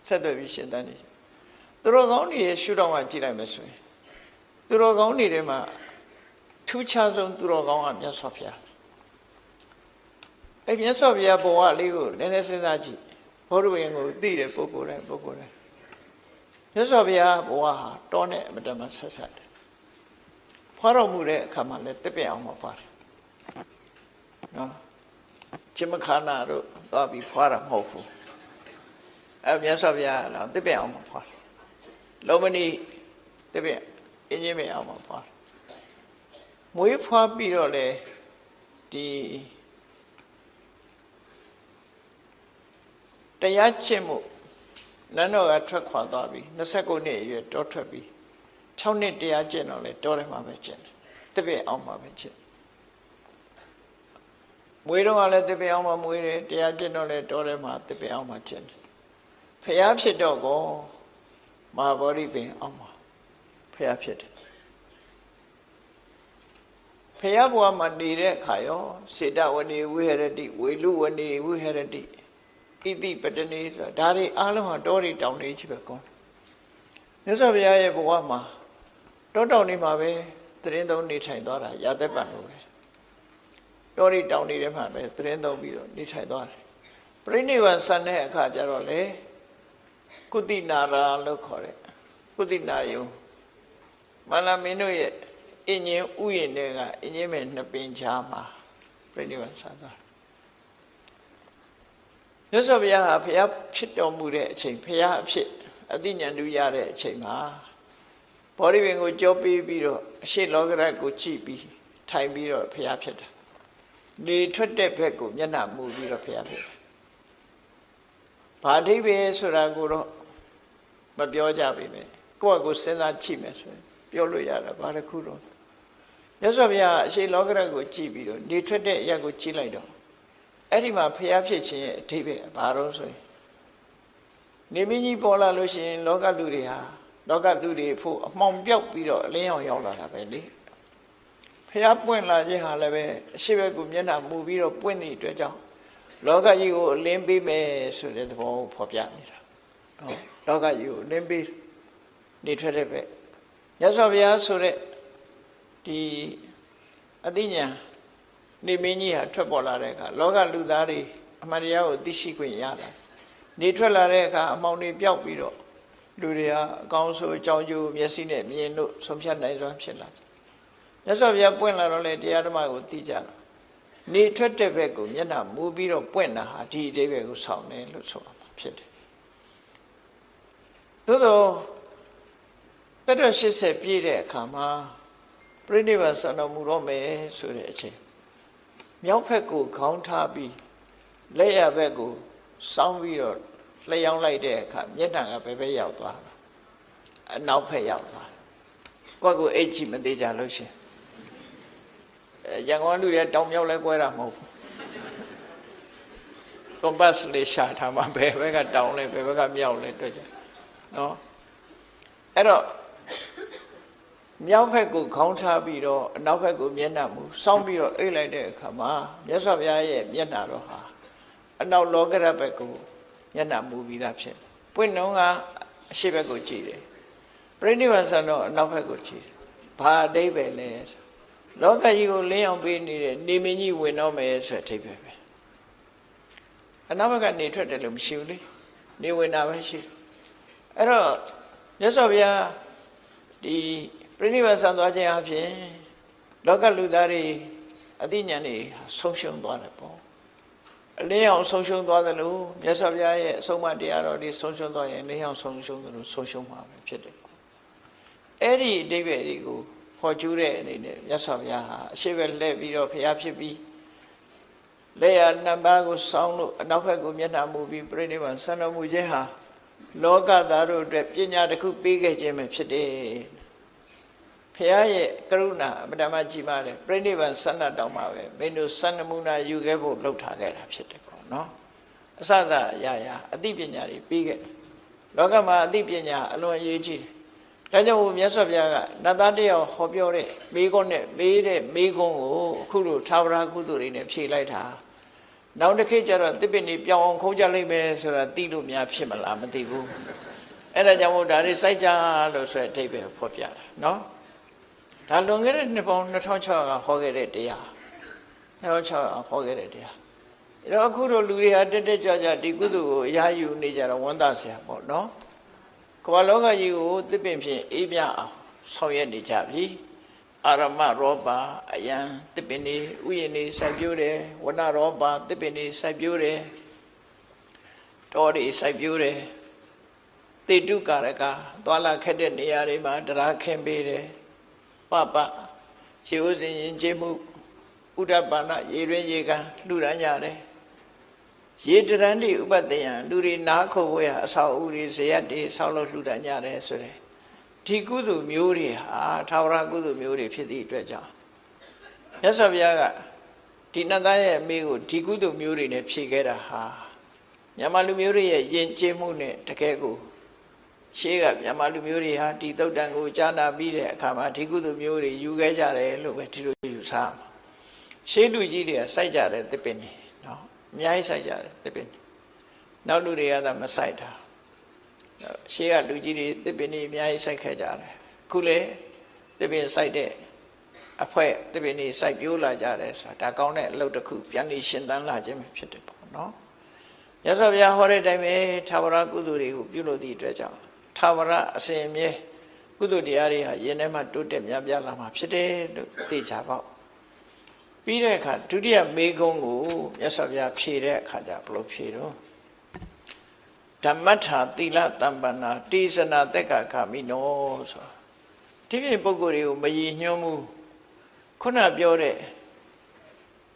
ဆက်သွယ်ပြီးရှင်သန်နေသူတို့ကောင်းတွေရှုထောင့်ကကြည့်လိုက်မယ်ဆိုရင်သူတို့ကောင်းတွေထဲမှာထူးခြားဆုံးသူတော်ကောင်းကမြတ်စွာဘုရားအဲ့မြတ်စွာဘုရားဘဝလေးကိုနည်းနည်းစဉ်းစားကြည့်ဘောဓဝိယံကိုသိတဲ့ပုဂ္ဂိုလ်တိုင်းမြတ်စွာဘုရားဘဝဟာတောနဲ့အမတမဆက်ဆက်တယ်ဖွာတော်မူတဲ့အခါမှာလည်းတစ်ပြက်အောင်မပါတယ်နော်จิมခါနာတို့သွားပြီးဖွာတာမဟုတ်ဘူးအဲ့မြတ်စွာဘုရားတော့တစ်ပြက်အောင်မဖွာလောမဏီတစ်ပြက်အင်းကြီးမအောင်မဖွာမွေးဖွားပြီးတော့လေဒီတရားကျင့်မှုနန်းတော်ကထွက်ခွာသွားပြီ29နှစ်အရွယ်တောထွက်ပြီ6နှစ်တရားကျင့်တော့လေတောထဲမှာပဲကျင့်တယ်တပည့်အောင်မှာပဲကျင့်မွေးတော့လည်းတပည့်အောင်မှာမွေးတယ်တရားကျင့်တော့လေတောထဲမှာတပည့်အောင်မှာကျင့်တယ်ဖျားဖြစ်တော့ကောမဟာဗောဓိပင်အောင်မှာဖျားဖြစ်တယ်ဖျားဘဝမှာနေတဲ့အခါရောစေတဝနေဝိဟရတိဝေလူဝနေဝိဟရတိဣတိပတနေဆိုတာဒါတွေအားလုံးဟာတောတွေတောင်တွေကြီးပဲကောမြတ်စွာဘုရားရဲ့ဘဝမှာတောတောင်တွေမှာပဲသရင်သုံးနေထိုင်သွားတာရာသက်ပံလို့ပဲ တောရီတောင်နေတဲ့မှာပဲသတင်းသုံးပြီးတော့နေထိုင်သွားတယ်ပြိဋိဘံဆန်တဲ့အခါကျတော့လေကုသိနာရာလို့ခေါ်တဲ့ကုသိနာယုံမန္တမင်းတို့ရဲ့အင်းကြီးဥယျာဉ်တွေကအင်းကြီးမဲ့နှစ်ပင်ချာမှာပြိဋိဘံဆန်သွားမြတ်စွာဘုရားဟာဘုရားဖြစ်တော်မူတဲ့အချိန်ဘုရားအဖြစ်အသိဉာဏ်တူရတဲ့အချိန်မှာဘောဓိပင်ကိုကြောပေးပြီးတော့အရှိလောကရကိုကြည့်ပြီးထိုင်ပြီးတော့ဘုရားဖြစ်တာနေထွက်တဲ့ဘက်ကိုမျက်နှာမူပြီးတော့ဘုရားဖြစ်တာဘာအဓိပ္ပာယ်ဆိုတာကိုတော့မပြောကြပါဘူးကိုယ့်အကိုစဉ်းစားကြည့်မယ်ဆိုရင်ပြောလို့ရတာဘာတစ်ခုတော့မြတ်စွာဘုရားအရှိလောကရကိုကြည့်ပြီးတော့နေထွက်တဲ့အရာကိုကြည့်လိုက်တော့အဲ့ဒီမှာဘုရားဖြစ်ခြင်းရဲ့အဓိပ္ပာယ်ဘာလို့ဆိုရင်နေမင်းကြီးပေါ်လာလို့ရှိရင်လောကလူတွေဟာလောကလူတွေဖို့အမှောင်ပြောက်ပြီးတော့အလင်းအောင်ရောက်လာတာပဲလေဘုရားပွင့်လာခြင်းဟာလည်းပဲအရှိဘက်ကိုမျက်နှာမူပြီးတော့ပွင့်သည့်အတွက်ကြောင့်လောကကြီးကိုအလင်းပေးမယ်ဆိုတဲ့သဘောကိုဖော်ပြနေတာဟုတ်လောကကြီးကိုအလင်းပေးနေထွက်တဲ့ပဲမြတ်စွာဘုရားဆိုတဲ့ဒီအသိဉာဏ်နေမင်းကြီးဟာထွက်ပေါ်လာတဲ့အခါလောကလူသားတွေအမှန်တရားကိုသိရှိခွင့်ရလာနေထွက်လာတဲ့အခါအမှောင်တွေပျောက်ပြီးတော့လူတွေဟာအကောင်းဆုံးအကြောင်းကျိုးမျက်စိနဲ့မြင်လို့ဆုံးဖြတ်နိုင်စွာဖြစ်လာတယ်မြတ်စွာဘုရားပွင့်လာတော့လေတရားဓမ္မကိုသိကြတာနေထွက်တဲ့ဘက်ကိုမျက်နှာမူပြီးတော့ပွင့်တာဟာဒီအဓိပ္ပာယ်ကိုဆောင်တယ်လို့ဆိုတာဖြစ်တယ်သို့သောတက်တော့80ပြည့်တဲ့အခါမှာပြိဋိဘံဆံတော်မူတော့မယ်ဆိုတဲ့အချိန်မြောက်ဘက်ကိုခေါင်းထားပြီးလက်ရဘက်ကိုစောင်းပြီးတော့လျှောင်းလိုက်တဲ့အခါမျက်နှာကဘယ်ဘက်ရောက်သွားလဲအနောက်ဘက်ရောက်သွားကိုယ့်ကိုအိတ်ချီမသေးကြလို့ရှင်ရန်ကုန်လူတွေတောင်မြောက်လဲကွဲတာမဟုတ်ဘူးကွန်ပတ်စ်လေးရှာထားမှာဘယ်ဘက်ကတောင်လဲဘယ်ဘက်ကမြောက်လဲတွေ့ကြနော်အဲ့တော့မြောက်ဘက်ကိုခေါင်းထားပြီးတော့အနောက်ဘက်ကိုမျက်နှာမူစောင်းပြီးတော့အိတ်လိုက်တဲ့အခါမှာမြတ်စွာဘုရားရဲ့မျက်နှာတော့ဟာအနောက်လောကရဘက်ကိုမျက်နှာမူပြီးသားဖြစ်ပွင့်တော့ကအရှိဘက်ကိုကြည့်တယ်ပြိဋိဘံဆံတော့အနောက်ဘက်ကိုကြည့်တယ်ဘာအဓိပ္ပာယ်လဲလောကကြီးကိုလင်းအောင်ပေးနေတဲ့နေမင်းကြီးဝင်တော့မယ်ဆိုတဲ့အဓိပ္ပာယ်ပဲအနောက်ဘက်ကနေထွက်တယ်လို့မရှိဘူးလေနေဝင်တာပဲရှိအဲ့တော့မြတ်စွာဘုရားဒီပြိဋိဘံဆံသွားခြင်းအပြင်လောကလူသားတွေအသိဉာဏ်တွေဆုံးရှုံးသွားတယ်ပေါ့အလင်းအောင်ဆုံးရှုံးသွားသလိုမြတ်စွာဘုရားရဲ့အဆုံးအမတရားတော်တွေဆုံးရှုံးသွားရင်လင်းအောင်ဆုံးရှုံးသလိုဆုံးရှုံးမှာပဲဖြစ်တယ်အဲ့ဒီအဓိပ္ပာယ်တွေကိုခေါ်ကျူးတဲ့အနေနဲ့မြတ်စွာဘုရားဟာအရှိဘက်လှည့်ပြီးတော့ဘုရားဖြစ်ပြီးလက်ရနံပါတ်ကိုစောင်းလို့အနောက်ဘက်ကိုမျက်နှာမူပြီးပြိဋိဘံဆံတော်မူခြင်းဟာလောကသားတို့အတွက်ပညာတစ်ခုပေးခဲ့ခြင်းပဲဖြစ်တယ်ဘုရားရဲ့ကရုဏာအမတ္တမကြီးမားတယ်ပြိဋိဘံဆန္ဒတောင်းမှာပဲမင်းတို့စံနမူနာယူခဲ့ဖို့လှုပ်ထားခဲ့တာဖြစ်တယ်ပေါ့နော်အစစအရာရာအသိပညာတွေပြီးခဲ့တယ်လောကမှာအသိပညာအလွန်အရေးကြီးတယ်ဒါကြောင့်မြတ်စွာဘုရားကနတ်သားတယောက်ဟောပြောတဲ့မိကုန်းနဲ့မေးတဲ့မိကုန်းကိုအခုလိုသာဝရကုသိုလ်တွေနဲ့ဖြေလိုက်တာနောက်တစ်ခေတ်ကျတော့တစ်ပင်တွေပြောင်းအောင်ခုံးကြလိမ့်မယ်ဆိုတာသိလို့များဖြစ်မလားမသိဘူးအဲ့ဒါကြောင့်မို့ဒါတွေစိုက်ကြလို့ဆိုတဲ့အဓိပ္ပာယ်ဖော်ပြတာနော်ဒါလွန်ခဲ့တဲ့နှစ်ပေါင်း2600ကဟောခဲ့တဲ့တရား2600ဟောခဲ့တဲ့တရားအဲ့တော့အခုတို့လူတွေဟာတက်တက်ကြွကြွဒီကုသိုလ်ကိုအရာယူနေကြတော့ဝန်တာဆရာပေါ့နော်ကမ္ဘာလောကကြီးကိုတစ်ပင်ဖြင့်အေးမြအောင်ဆောင်ရွက်နေကြပြီအာရမရောပါအယံတစ်ပင်တွေဥယျာဉ်တွေစိုက်ပျိုးတယ်ဝနရောပါတစ်ပင်တွေစိုက်ပျိုးတယ်တောတွေစိုက်ပျိုးတယ်တေတုကာရကသွာလာခက်တဲ့နေရာတွေမှာတရားခင်းပေးတယ်ပပရှိဥစဉ်ရင်ကျေးမှုဥဒ္ဒပနာရေရင်းရေကန်လှူဒန်းကြတယ်ရေတရန်တိဥပတယံလူတွေနားခုတ်ဝဲဟာအဆောက်အဦတွေဇယက်တွေဆောက်လို့လှူဒန်းကြတယ်ဆိုတဲ့ဒီကုသိုလ်မျိုးတွေဟာထာဝရကုသိုလ်မျိုးတွေဖြစ်သည့်အတွက်ကြောင့်မြတ်စွာဘုရားကဒီနတ်သားရဲ့အမေကိုဒီကုသိုလ်မျိုးတွေနဲ့ဖြည့်ခဲ့တာဟာမြန်မာလူမျိုးတွေရဲ့ယဉ်ကျေးမှုနဲ့တကယ်ကိုရှေးကမြန်မာလူမျိုးတွေဟာဒီသုတ်တန်ကိုကြားနာပြီးတဲ့အခါမှာဒီကုသိုလ်မျိုးတွေယူခဲ့ကြတယ်လို့ပဲဒီလိုယူဆမှာရှေးလူကြီးတွေကစိုက်ကြတယ်သစ်ပင်တွေနော်အများကြီးစိုက်ကြတယ်သစ်ပင်တွေနောက်လူတွေကသာမစိုက်တာရှေးကလူကြီးတွေသစ်ပင်တွေအများကြီးစိုက်ခဲ့ကြတယ်အခုလေသစ်ပင်စိုက်တဲ့ အဖွဲတပည့်နေစိုက်ပြိုးလာကြတယ်ဆိုတာဒါကောင်းတဲ့အလုပ်တစ်ခုပြန်ပြီးရှင်သန်လာခြင်းဖြစ်တယ်ပေါ့နော်မြတ်စွာဘုရားဟောတဲ့အတိုင်းပဲထာဝရကုသိုလ်တွေကိုပြုလို့သည့်အတွက်ကြောင့်ထာဝရအစဉ်အမြဲကုသိုလ်တရားတွေဟာယင်ထဲမှာတိုးတက်များပြားလာမှာဖြစ်တယ်လို့သိကြပါပြီးတဲ့အခါဒုတိယမေကုံးကိုမြတ်စွာဘုရားဖြေတဲ့အခါကျဘယ်လိုဖြေတော့ဓမ္မထာသီလတမ္ပန္နာတိစနာတက္ကခမိနောဆိုဒီပြပုဂ္ဂိုလ်တွေကိုမရည်ညွှန်းမှုခုနပြောတဲ့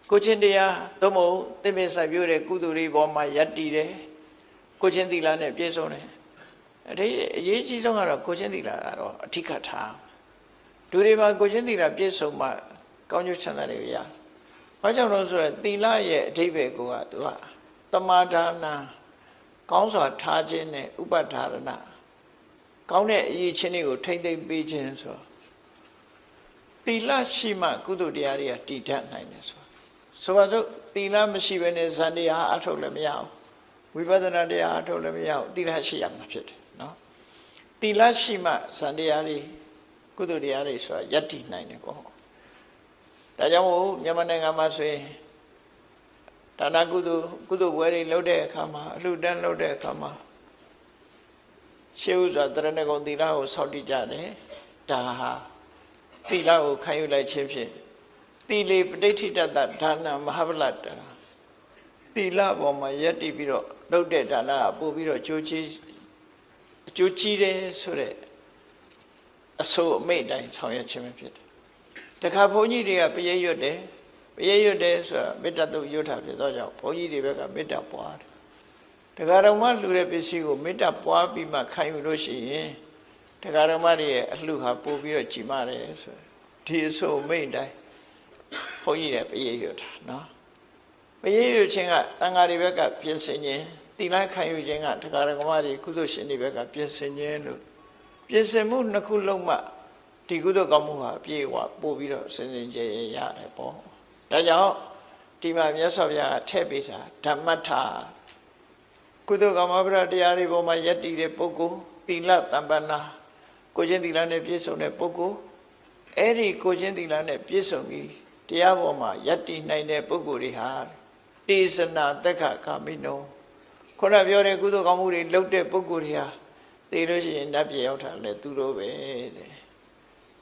ကိုချင်းတရားသို့မဟုတ်သင်္ဘေစိုက်ပြိုးတဲ့ကုသိုလ်တွေပေါ်မှာယက်တည်တယ်ကိုချင်းသီလနဲ့ပြည့်စုံတယ်အရေးကြီးဆုံးကတော့ကိုချင်းသီလကတော့အဓိကထားလူတွေမှာကိုချင်းသီလပြည့်စုံမှကောင်းကျိုးချမ်းသာတွေရဘာကြောင့်လဲဆိုတော့သီလရဲ့အဓိပ္ပာယ်ကသူကသမာဒါနာကောင်းစွာထားခြင်းနဲ့ဥပဒါရဏကောင်းတဲ့အရေးချင်းတွေကိုထိမ့်သိမ့်ပေးခြင်းဆိုသီလရှိမှကုသိုလ်တရားတွေကတည်တတ်နိုင်တယ်ဆိုပါစို့သီလမရှိဘဲနဲ့ဇန်တရားအထုတ်လည်းမရဘူးဝိပဿနာတရားအထုတ်လည်းမရဘူးသီလရှိရမှာဖြစ်တယ်နော်သီလရှိမှဇန်တရားတွေကုသိုလ်တရားတွေဆိုတာယက်တည်နိုင်တယ်ပေါ့ဒါကြောင့်မို့မြန်မာနိုင်ငံမှာဆိုရင်ဒါနကုသိုလ်ပွဲတွေလုပ်တဲ့အခါမှာအလှူဒန်းလုပ်တဲ့အခါမှာရှေးဥစွာတရဏဂုံသီလကိုစောင့်တည်ကြတယ်ဒါဟာသီလကိုခံယူလိုက်ခြင်းဖြင့်သီလေပဋိဋ္ဌိတတဒါနမဟာဗလတ္တသီလပေါ်မှာယက်တည်ပြီးတော့လုပ်တဲ့ဒါနကပို့ပြီးတော့အကျိုးကြီးတယ်ဆိုတဲ့အဆိုအမိန့်တိုင်းဆောင်ရွက်ခြင်းပဲဖြစ်တယ်တခါဘုန်းကြီးတွေကပရိရွတ်တယ်ဆိုတာမေတ္တာတုတ်ရွတ်တာဖြစ်တော့ကြောင့်ဘုန်းကြီးတွေဘက်ကမေတ္တာပွားတယ်တခါတော့မှလှူတဲ့ပစ္စည်းကိုမေတ္တာပွားပြီးမှခံယူလို့ရှိရင်တခါတော့မှရဲ့အလှူဟာပို့ပြီးတော့ကြီးမားတယ်ဆိုဒီအဆိုအမိန့်တိုင်းဘုန်းကြီးတွေပရိရွတ်တာနော်ပရိရွတ်ခြင်းကတန်ဃာတွေဘက်ကပြင်ဆင်ခြင်းသီလခံယူခြင်းကတခါတော့မှကုသိုလ်ရှင်တွေဘက်ကပြင်ဆင်ခြင်းလို့ပြင်ဆင်မှုနှစ်ခုလုံးမှဒီကုသိုလ်ကောင်းမှုဟာအပြည့်အဝပို့ပြီးတော့စင်စင်ကြယ်ရတယ်ပေါ့ဒါကြောင့်ဒီမှာမြတ်စွာဘုရားထည့်ပေးတာဓမ္မထာကုသိုလ်ကောင်းမှုတရားတွေပေါ်မှာယက်တည်တဲ့ပုဂ္ဂိုလ်သီလတမ္ပန္နာကိုချင်းသီလနဲ့ပြည့်စုံတဲ့ပုဂ္ဂိုလ်အဲ့ဒီကိုချင်းသီလနဲ့ပြည့်စုံပြီးတရားပေါ်မှာယက်တည်နိုင်တဲ့ပုဂ္ဂိုလ်တွေဟာတေသနာတက္ခကာမိနောခုနပြောတဲ့ကုသိုလ်ကောင်းမှုတွေလုပ်တဲ့ပုဂ္ဂိုလ်တွေဟာသိလို့ရှိရင်နတ်ပြည်ရောက်တာလဲသူတို့ပဲတဲ့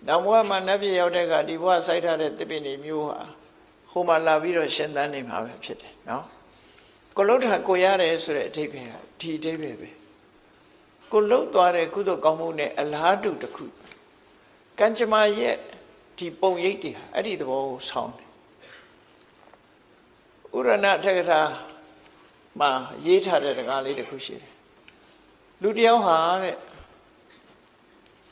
နောက်ဘဝမှာနတ်ပြည်ရောက်တဲ့ကဒီဘဝစိုက်ထားတဲ့သစ်ပင်တွေမျိုးဟာဟိုမှာလာပြီးတော့ရှင်သန်နေမှာပဲဖြစ်တယ်နော်ကိုလှုပ်တာကိုရတယ်ဆိုတဲ့အဓိပ္ပာယ်ဒီအဓိပ္ပာယ်ပဲကိုလှုပ်သွားတဲ့ကုသိုလ်ကောင်းမှုနဲ့အလားတူတစ်ခုကံကြမ္မာရဲ့ဒီပုံရိပ်တွေအဲ့ဒီသဘောကိုဆောင်းတယ်ဥရဏထက္ကထာမှာရေးထားတဲ့တကားလေးတစ်ခုရှိတယ်လူတယောက်ဟာတဲ့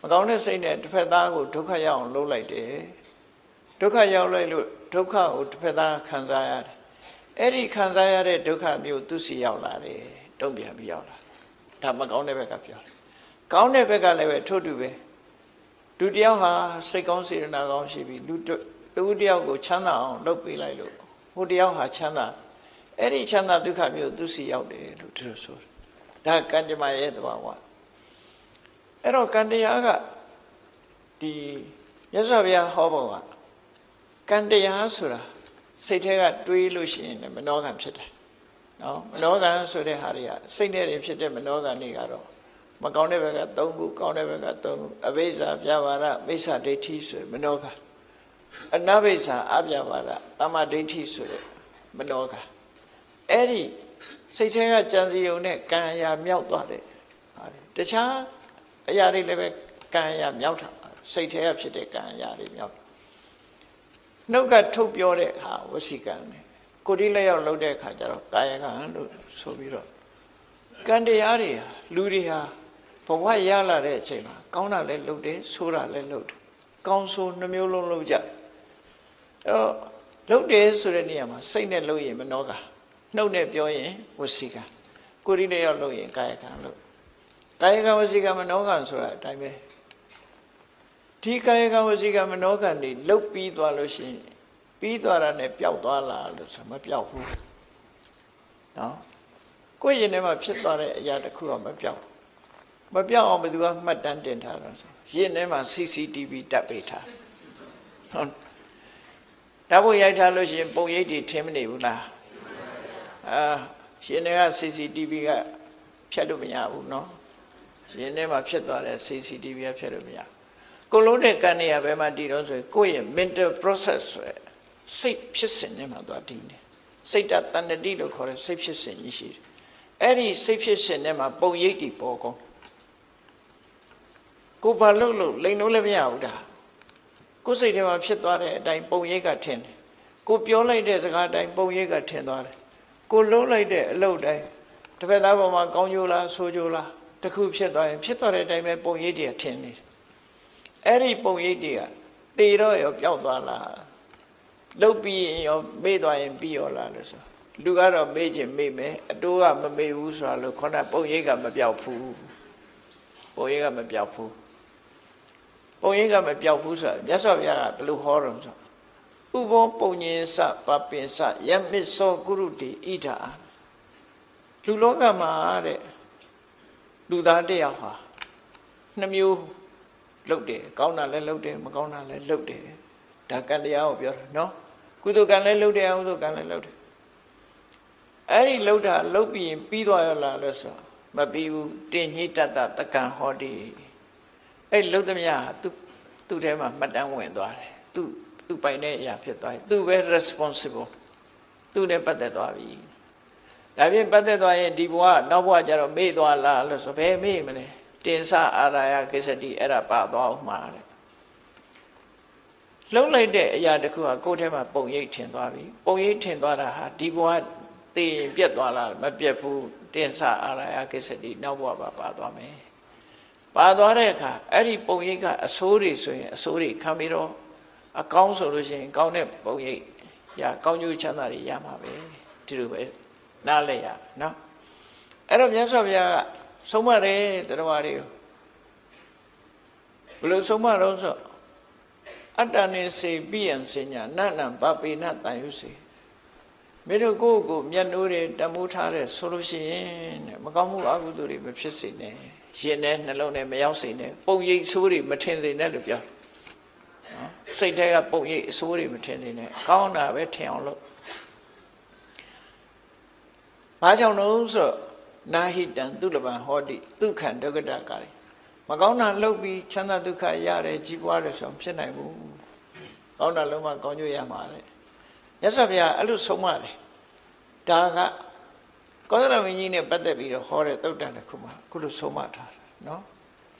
မကောင်းတဲ့စိတ်နဲ့တစ်ဖက်သားကိုဒုက္ခရောက်အောင်လုပ်လိုက်တယ်ဒုက္ခရောက်လိုက်လို့ဒုက္ခကိုတစ်ဖက်သားခံစားရတယ်အဲ့ဒီခံစားရတဲ့ဒုက္ခမျိုးသူစီရောက်လာတယ်တုံ့ပြန်ပြီးရောက်လာဒါမကောင်းတဲ့ဘက်ကပြောတယ်ကောင်းတဲ့ဘက်ကလည်းပဲထို့တူပဲလူတယောက်ဟာစိတ်ကောင်းစေတနာကောင်းရှိပြီးလူတယောက်ကိုချမ်းသာအောင်လုပ်ပေးလိုက်လို့ဟိုတယောက်ဟာချမ်းသာအဲ့ဒီချမ်းသာဒုက္ခမျိုးသူစီရောက်တယ်လို့သူတို့ဆိုတယ်ဒါကံကြမ္မာရဲ့သဘာဝအဲ့တော့ကံတရားကဒီမြတ်စွာဘုရားဟောပုံကကံတရားဆိုတာစိတ်ထဲကတွေးလို့ရှိရင်မနောကံဖြစ်တယ်နော်မနောကံဆိုတဲ့ဟာတွေကစိတ်ထဲတွေဖြစ်တဲ့မနောကံတွေကတော့မကောင်းတဲ့ဘက်က3ခုကောင်းတဲ့ဘက်က3ခုအဘိဇ္ဇာပြဘာရမိစ္ဆာဒိဋ္ဌိဆိုမနောကံအနဘိဇ္ဇာအပြဘာရတမ္မာဒိဋ္ဌိဆိုတဲ့မနောကံအဲ့ဒီစိတ်ထဲကကြံစည်ုံနဲ့ကံအရာမြောက်သွားတယ်ဟာတခြားအရာတွေလည်းပဲကံအရာမြောက်တာစိတ်ထဲကဖြစ်တဲ့ကံအရာတွေမြောက်နှုတ်ကထုတ်ပြောတဲ့အခါဝစီကံနဲ့ကိုယ်ဒီလက်ရောက်လုပ်တဲ့အခါကျတော့ကာယကံလို့ဆိုပြီးတော့ကံတရားတွေလူတွေဟာဘဝရလာတဲ့အချိန်မှာကောင်းတာလည်းလုပ်တယ်ဆိုးတာလည်းလုပ်တယ်ကောင်းဆိုးနှမျိုးလုံးလုပ်ကြအဲ့တော့လုပ်တယ်ဆိုတဲ့နေရာမှာစိတ်နဲ့လုပ်ရင်မနောကနှုတ်နဲ့ပြောရင်ဝစီကံကိုယ်ဒီလက်ရောက်လုပ်ရင်ကာယကံလို့ကာယကံဝစီကံမနောကံဆိုတာအတိုင်းပဲဒီကာယကံဝစီကံမနောကံတွေလုတ်ပြီးသွားလို့ရှိရင်ပြီးသွားတာနဲ့ပျောက်သွားလားလို့ဆိုမပျောက်ဘူးနော်ကိုယ့်ရင်ထဲမှာဖြစ်သွားတဲ့အရာတစ်ခုတော့မပျောက်အောင်ဘယ်သူကမှတ်တမ်းတင်ထားတာဆိုရင်ထဲမှာ CCTV တပ်ပေးထားဟုတ် ဓာတ်ပုံရိုက်ထားလို့ရှိရင်ပုံရိပ်တွေထင်မနေဘူးလားရှင်တွေက CCTV ကဖြတ်လို့မရဘူးเนาะရှင်ထဲမှာဖြစ်သွားတဲ့ CCTV ကဖြတ်လို့မရကိုလုံးတဲ့ကန်နေရဘဲမှာတည်တော့ဆိုကိုယ့်ရဲ့ mental process ဆိုရယ်စိတ်ဖြစ်စဉ်ထဲမှာသွားတည်နေစိတ်တတဏ္ဍတိလို့ခေါ်တဲ့စိတ်ဖြစ်စဉ်ကြီးရှိတယ်အဲ့ဒီစိတ်ဖြစ်စဉ်ထဲမှာပုံရိပ်တွေပေါ်ကုန်ကိုဘာလို့လိန်လို့လည်းမရဘူးဒါကိုယ်စိတ်ထဲမှာဖြစ်သွားတဲ့အတိုင်းပုံရိပ်ကထင်တယ်ကိုပြောလိုက်တဲ့စကားအတိုင်းပုံရိပ်ကထင်သွားတယ်ကိုလုံးလိုက်တဲ့အလုပ်တိုင်းတစ်ဖက်သားပေါ်မှာကောင်းကျိုးလားဆိုးကျိုးလားတခုဖြစ်သွားရင်ဖြစ်သွားတဲ့အတိုင်းပဲပုံရိပ်တွေထင်နေတယ်အဲ့ဒီပုံရိပ်တွေကတေတော့ရောပျောက်သွားလားလုတ်ပြီးရင်ရောမေ့သွားရင်ပြီးရောလားလို့ဆိုလူကတော့မေ့ခြင်းမေ့မယ်အတိုးကမမေ့ဘူးဆိုတာလို့ခေါင်းကပုံရိပ်ကမပျောက်ဘူးပုံရိပ်ကမပျောက်ဘူးပုံရိပ်ကမပျောက်ဘူးဆိုတာမြတ်စွာဘုရားကဘယ်လိုဟောတော့ဆိုဥဘောပုံညင်စပပင်စယမစ္ဆောကုရုတိဣဒာလူလောကမှာတဲ့လူသားတယောက်ဟာနှမျိုးလုပ်တယ်ကောင်းတာလည်းလုပ်တယ်မကောင်းတာလည်းလုပ်တယ်ဒါကံတရားကိုပြောတာနော်ကုသိုလ်ကံလည်းလုပ်တယ်အကုသိုလ်ကံလည်းလုပ်တယ်အဲ့ဒီလုပ်တာလုပ်ပြီးရင်ပြီးသွားရလားလို့ဆိုမပြီးဘူးတင်ညိတတတကံဟောတိအဲ့လုပ်သမျှသူ့ထဲမှာမှတ်တမ်းဝင်သွားတယ်သူပိုင်တဲ့အရာဖြစ်သွားပြီသူပဲ responsible သူနဲ့ပတ်သက်သွားပြီဒါဖြင့်ပတ်သက်သွားရင်ဒီဘဝနောက်ဘဝကျတော့မေ့သွားလားလို့ဆိုဘယ်မေ့မလဲတင်စအာရာယကိစ္စတိအဲ့ဒါပါသွားအောင်မှာတဲ့လှုပ်လိုက်တဲ့အရာတစ်ခုကကိုယ်ထဲမှာပုံရိပ်ထင်သွားပြီပုံရိပ်ထင်သွားတာဟာဒီဘဝသိရင်ပြတ်သွားလားမပြတ်ဘူးတင်စအာရာယကိစ္စတိနောက်ဘဝပါသွားမယ်ပါသွားတဲ့အခါအဲ့ဒီပုံရိပ်ကအဆိုးတွေဆိုရင်အဆိုးတွေခံပြီးတော့အကောင်းဆိုလို့ရှိရင်ကောင်းတဲ့ပုံရိပ်ရကောင်းကျိုးချမ်းသာတွေရမှာပဲဒီလိုပဲနားလဲရနော်အဲ့တော့မြတ်စွာဘုရားကဆုံးမတယ်တရားတွေကိုဘယ်လိုဆုံးမတော့ဆိုအတ္တနေစေပိယံစညာနန္နံပပေနတန်ယုစေမင်းတို့ကိုယ့်ကိုမျက်နှိုးတွေတမိုးထားတဲ့ဆိုလို့ရှိရင်တဲ့မကောင်းမှုအကုသိုလ်တွေမဖြစ်စေနဲ့ရင်နဲ့နှလုံးနဲ့မရောက်စေနဲ့ပုံရိပ်ဆိုးတွေမထင်စေနဲ့လို့ပြောနော်စိတ်ထဲကပုံရိပ်အဆိုးတွေမထင်စေနဲ့ကောင်းတာပဲထင်အောင်လုပ်ဘာကြောင့်လို့ဆိုနာဟိတံသူလပံဟောတိဒုက္ခံဒုက္ခတကာရီမကောင်းတာလုပ်ပြီးချမ်းသာဒုက္ခရတယ်ကြီးပွားတယ်ဆိုဖြစ်နိုင်ဘူးကောင်းတာလုံးဝကောင်းကျိုးရမှာတဲ့မြတ်စွာဘုရားအဲ့လိုဆုံးမတယ်ဒါကကောသလမင်းကြီးနဲ့ပတ်သက်ပြီးတော့ဟောတဲ့သုတ်တန်တစ်ခုမှာအခုလိုဆုံးမထားတယ်နော်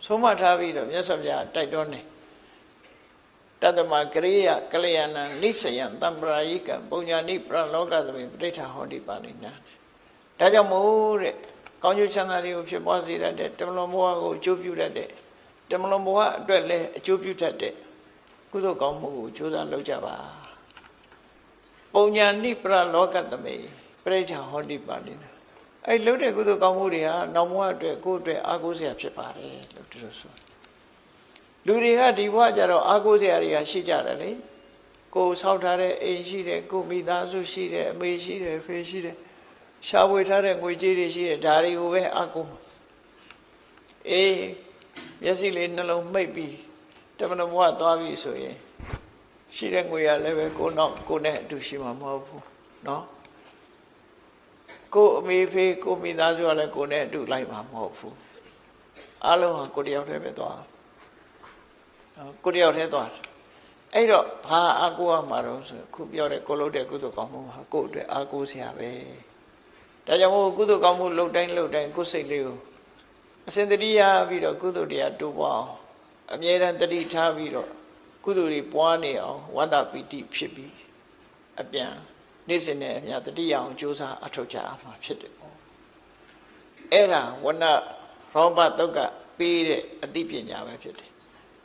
ဆုံးမထားပြီးတော့မြတ်စွာဘုရားတိုက်တွန်းတယ်တတ္တမကရိယကလျာဏနိစ္စယံတံပရာယိကံပုံညာနိပရလောကသမိပဋိဋ္ဌာဟောတိပါဏိနာဒါကြောင့်မို့တဲ့ကောင်းကျိုးချမ်းသာတွေကိုဖြစ်ပွားစေတတ်တဲ့တမလွန်ဘဝကိုအကျိုးပြုတတ်တဲ့တမလွန်ဘဝအတွက်လည်းအကျိုးပြုတတ်တဲ့ကုသိုလ်ကောင်းမှုကိုကြိုးစားလုပ်ကြပါပုံညာနိပရလောကသမိပဋိဋ္ဌာဟောတိပါဏိနာအဲ့လုပ်တဲ့ကုသိုလ်ကောင်းမှုတွေဟာနောက်ဘဝအတွက်ကိုယ့်အတွက်အားကိုးစရာဖြစ်ပါတယ်လို့သူတို့ဆိုလူတွေကဒီဘဝကျတော့အားကိုးစရာတွေကရှိကြတယ်လေကိုယ်ဆောက်ထားတဲ့အိမ်ရှိတယ်ကိုယ်မိသားစုရှိတယ်အမေရှိတယ်ဖေရှိတယ်ရှားဝေထားတဲ့ငွေကြေးတွေရှိတယ်ဒါတွေကိုပဲအားကိုးအေးမျက်စိလေးနှလုံးမှိတ်ပြီးတမန်တော်ဘဝသွားပြီဆိုရင်ရှိတဲ့ငွေရလည်းပဲကိုနဲ့အတူရှိမှာမဟုတ်ဘူးเนาะကိုအမေဖေကိုမိသားစုကလည်းကိုနဲ့အတူလိုက်မှာမဟုတ်ဘူးအလုံးဟာကိုတယောက်တည်းပဲသွားကိုတယောက်တည်းသွားအဲ့တော့ဘာအားကိုးရမှာတော့ဆိုခုပြောတဲ့ကိုလုပ်တဲ့ကုသိုလ်ကောင်းမှုဟာကိုယ့်အတွက်အားကိုးစရာပဲဒါကြောင့်မို့ကုသိုလ်ကောင်းမှုလုပ်တိုင်းကိုယ်စိတ်လေးကိုအစဉ်တတိယပြီးတော့ကုသိုလ်တရားတိုးပွားအောင်အမြဲတမ်းတတိထားပြီးတော့ကုသိုလ်တွေပွားနေအောင်ဝန္တာပီတိဖြစ်ပြီးအပြန်နေ့စဉ်နဲ့အမျှတတိယအောင်ကြိုးစားအထောက်ကြအားမှာဖြစ်တယ်ပေါ့အဲ့ဒါဝဏရောဘတုတ်ကပေးတဲ့အသိပညာပဲဖြစ်တယ်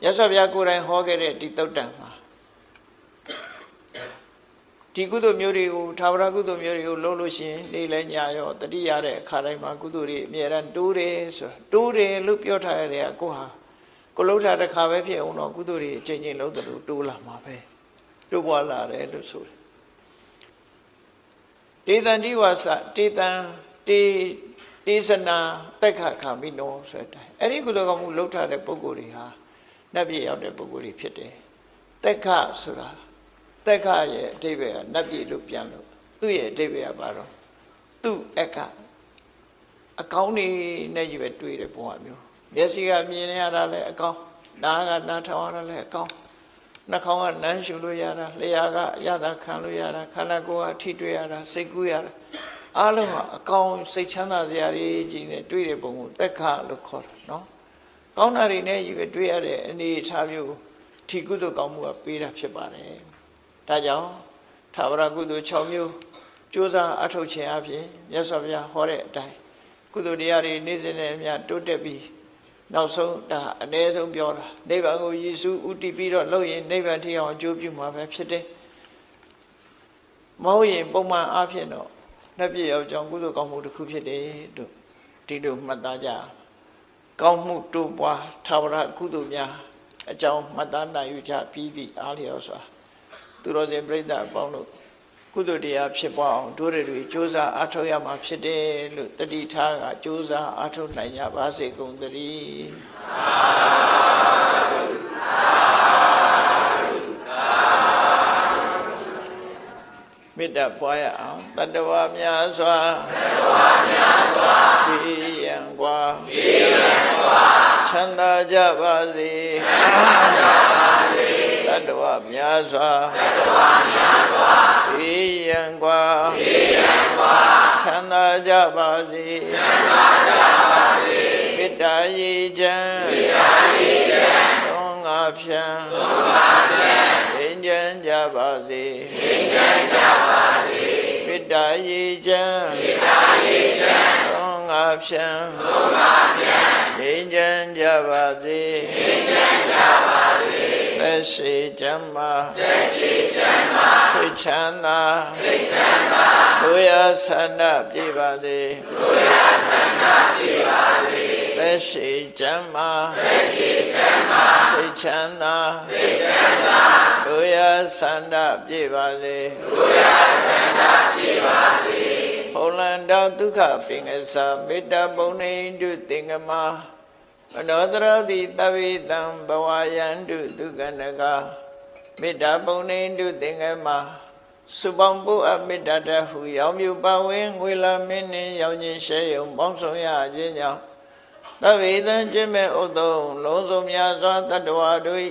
မြတ်စွာဘုရားကိုယ်တိုင်ဟောခဲ့တဲ့ဒီသုတ်တံမှာဒီကုသိုလ်မျိုးတွေကိုသာဝရကုသိုလ်မျိုးတွေကိုလုပ်လို့ရှိရင်နေ့လဲညရောတတိရတဲ့အခါတိုင်းမှာကုသိုလ်တွေအမြဲတမ်းတိုးတယ်ဆိုတာတိုးတယ်လို့ပြောထားရတဲ့ကိုဟာကိုလှုပ်တာတစ်ခါပဲဖြစ်အောင်တော့ကုသိုလ်တွေအချိန်ချင်းလုံးတယ်လို့တိုးလာမှာပဲတိုးပွားလာတယ်လို့ဆိုတယ်တေတံတိဝါစတေတံတေသနာတက်ခခမိနောဆိုတဲ့အဲ့ဒီကုသိုလ်ကောင်းမှုလှုပ်ထားတဲ့ပုဂ္ဂိုလ်တွေဟာနတ်ပြည်ရောက်တဲ့ပုဂ္ဂိုလ်တွေဖြစ်တယ်တက်ခဆိုတာ သက်ခရဲ့အဓိပ္ပာယ်ကနတ်ပြည်လို့ပြန်လို့သူ့ရဲ့အဓိပ္ပာယ်ကဘာတော့သူ့အကောင်းနေနဲ့ကြီးပဲတွေ့တဲ့ပုံမျိုးမျက်စိကမြင်ရတာလည်းအကောင်းနားကနားထောင်ရတာလည်းအကောင်းနှာခေါင်းကနမ်းရှုလို့ရတာလျှာကအရသာခံလို့ရတာခန္ဓာကိုယ်ကထိတွေ့ရတာစိတ်ကူးရတာအားလုံးကအကောင်းစိတ်ချမ်းသာစရာကြီးနဲ့တွေ့တဲ့ပုံကိုသက်ခလို့ခေါ်တာနော်ကောင်းတာတွေနဲ့ကြီးပဲတွေ့ရတဲ့အနေအထားမျိုးထီကုသိုလ်ကောင်းမှုကပေးတာဖြစ်ပါတယ်ဒါကြောင့်သာဝရကုသိုလ်6မျိုးကြိုးစားအထောက်ခြင်းအပြင်မြတ်စွာဘုရားဟောတဲ့အတိုင်းကုသိုလ်တရားတွေနေ့စဉ်နဲ့အမျှတိုးတက်ပြီးနောက်ဆုံးဒါအ ਨੇ ဆုံးပြောတာနိဗ္ဗာန်ကိုယေရှုဥတည်ပြီးတော့လုပ်ရင်နိဗ္ဗာန်ထိအောင်အကျိုးပြုမှာပဲဖြစ်တယ်မဟုတ်ရင်ပုံမှန်အားဖြင့်တော့နှစ်ပြည့်ရောက်ကြောင်းကုသိုလ်ကောင်းမှုတစ်ခုဖြစ်တယ်လို့ဒီလိုမှတ်သားကြကောင်းမှုတိုးပွားသာဝရကုသိုလ်များအကြောင်းမှတ်သားနိုင်ယူကြပြီးသည့်အားလျော်စွာသူတော်စင်ပြိဿအပေါင်းတို့ကုသိုလ်တရားဖြစ်ပွားအောင်တို့တွေကြိုးစားအားထုတ်ရမှာဖြစ်တယ်လို့တတိထားကကြိုးစားအားထုတ်နိုင်ကြပါစေကုန်သတည်းမေတ္တာပွားရအောင်တတ္တဝါများစွာဒီယံကွာချမ်းသာကြပါစေတတ္တဝါများစွာဒီယံကွာချမ်းသာကြပါစေမေတ္တာရည်ချမ်းသုံးငါဖြံငြိမ်းချမ်းကြပါစေမေတ္တာရည်ချမ်းသုံးငါဖြံငြိမ်းချမ်းကြပါစေသက်ရှိချမ်းသာစိတ်ချမ်းသာကိုယ်ရဆန္ဒပြည့်ပါစေသက်ရှိချမ်းသာစိတ်ချမ်းသာကိုယ်ရဆန္ဒပြည့်ပါစေဟောလန္တောဒုက္ခပင်္ဂသမေတ္တာပုံနေတုသင်္ကမမနောတရတိတဝိတံဘဝယန္တုဒုက္ခနကမေတ္တာပုံနေတုသင်္ကမစုပေါင်းပုအမေတ္တာတဟုရောင်မြူပါဝင်ငွေလာမင်းနှင့်ရောင်ခြင်းရှဲယုံပေါင်းဆောင်ရခြင်းကြောင့်တဝိတံကျွမဲ့ဥဒ္ဒုံလုံးစုံများစွာတတ္တဝါတို့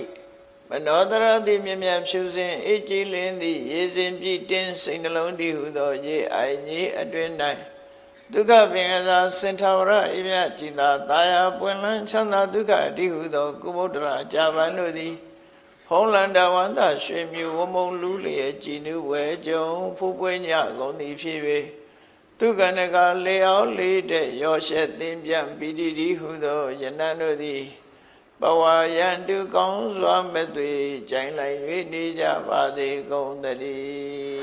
မနောတရတိမြမြဖြူစင်အေးကြည်လင်းသည့်ရေစင်ပြည့်တင်းစိတ်နှလုံးတည်ဟုသောရေအိုင်ကြီးအတွင်၌ဒုက္ခပင်သာစင်ထာဝရအမြတ်จิตာတာယာပွင့်လန်းချမ်းသာဒုက္ခတည်ဟုသောကုမုဒ္ဒရာကြာပန်တို့သည်ဖုံးလန္တဝန္တရွှေမြူဝမုံလူလျက်ကြည်နုဝဲကြုံဖူးပွေးညကုန်သည်ဖြစ်၍ဒုက္ခနကလေအောင်လေးတဲ့ရောရှက်သင်ပြန်ပိတိတိဟုသောယနန်တို့သည်ဘဝယန္တုကောင်းစွာမဲ့သွေကြိုင်လိုက်၍နေကြပါစေကုန်သတည်း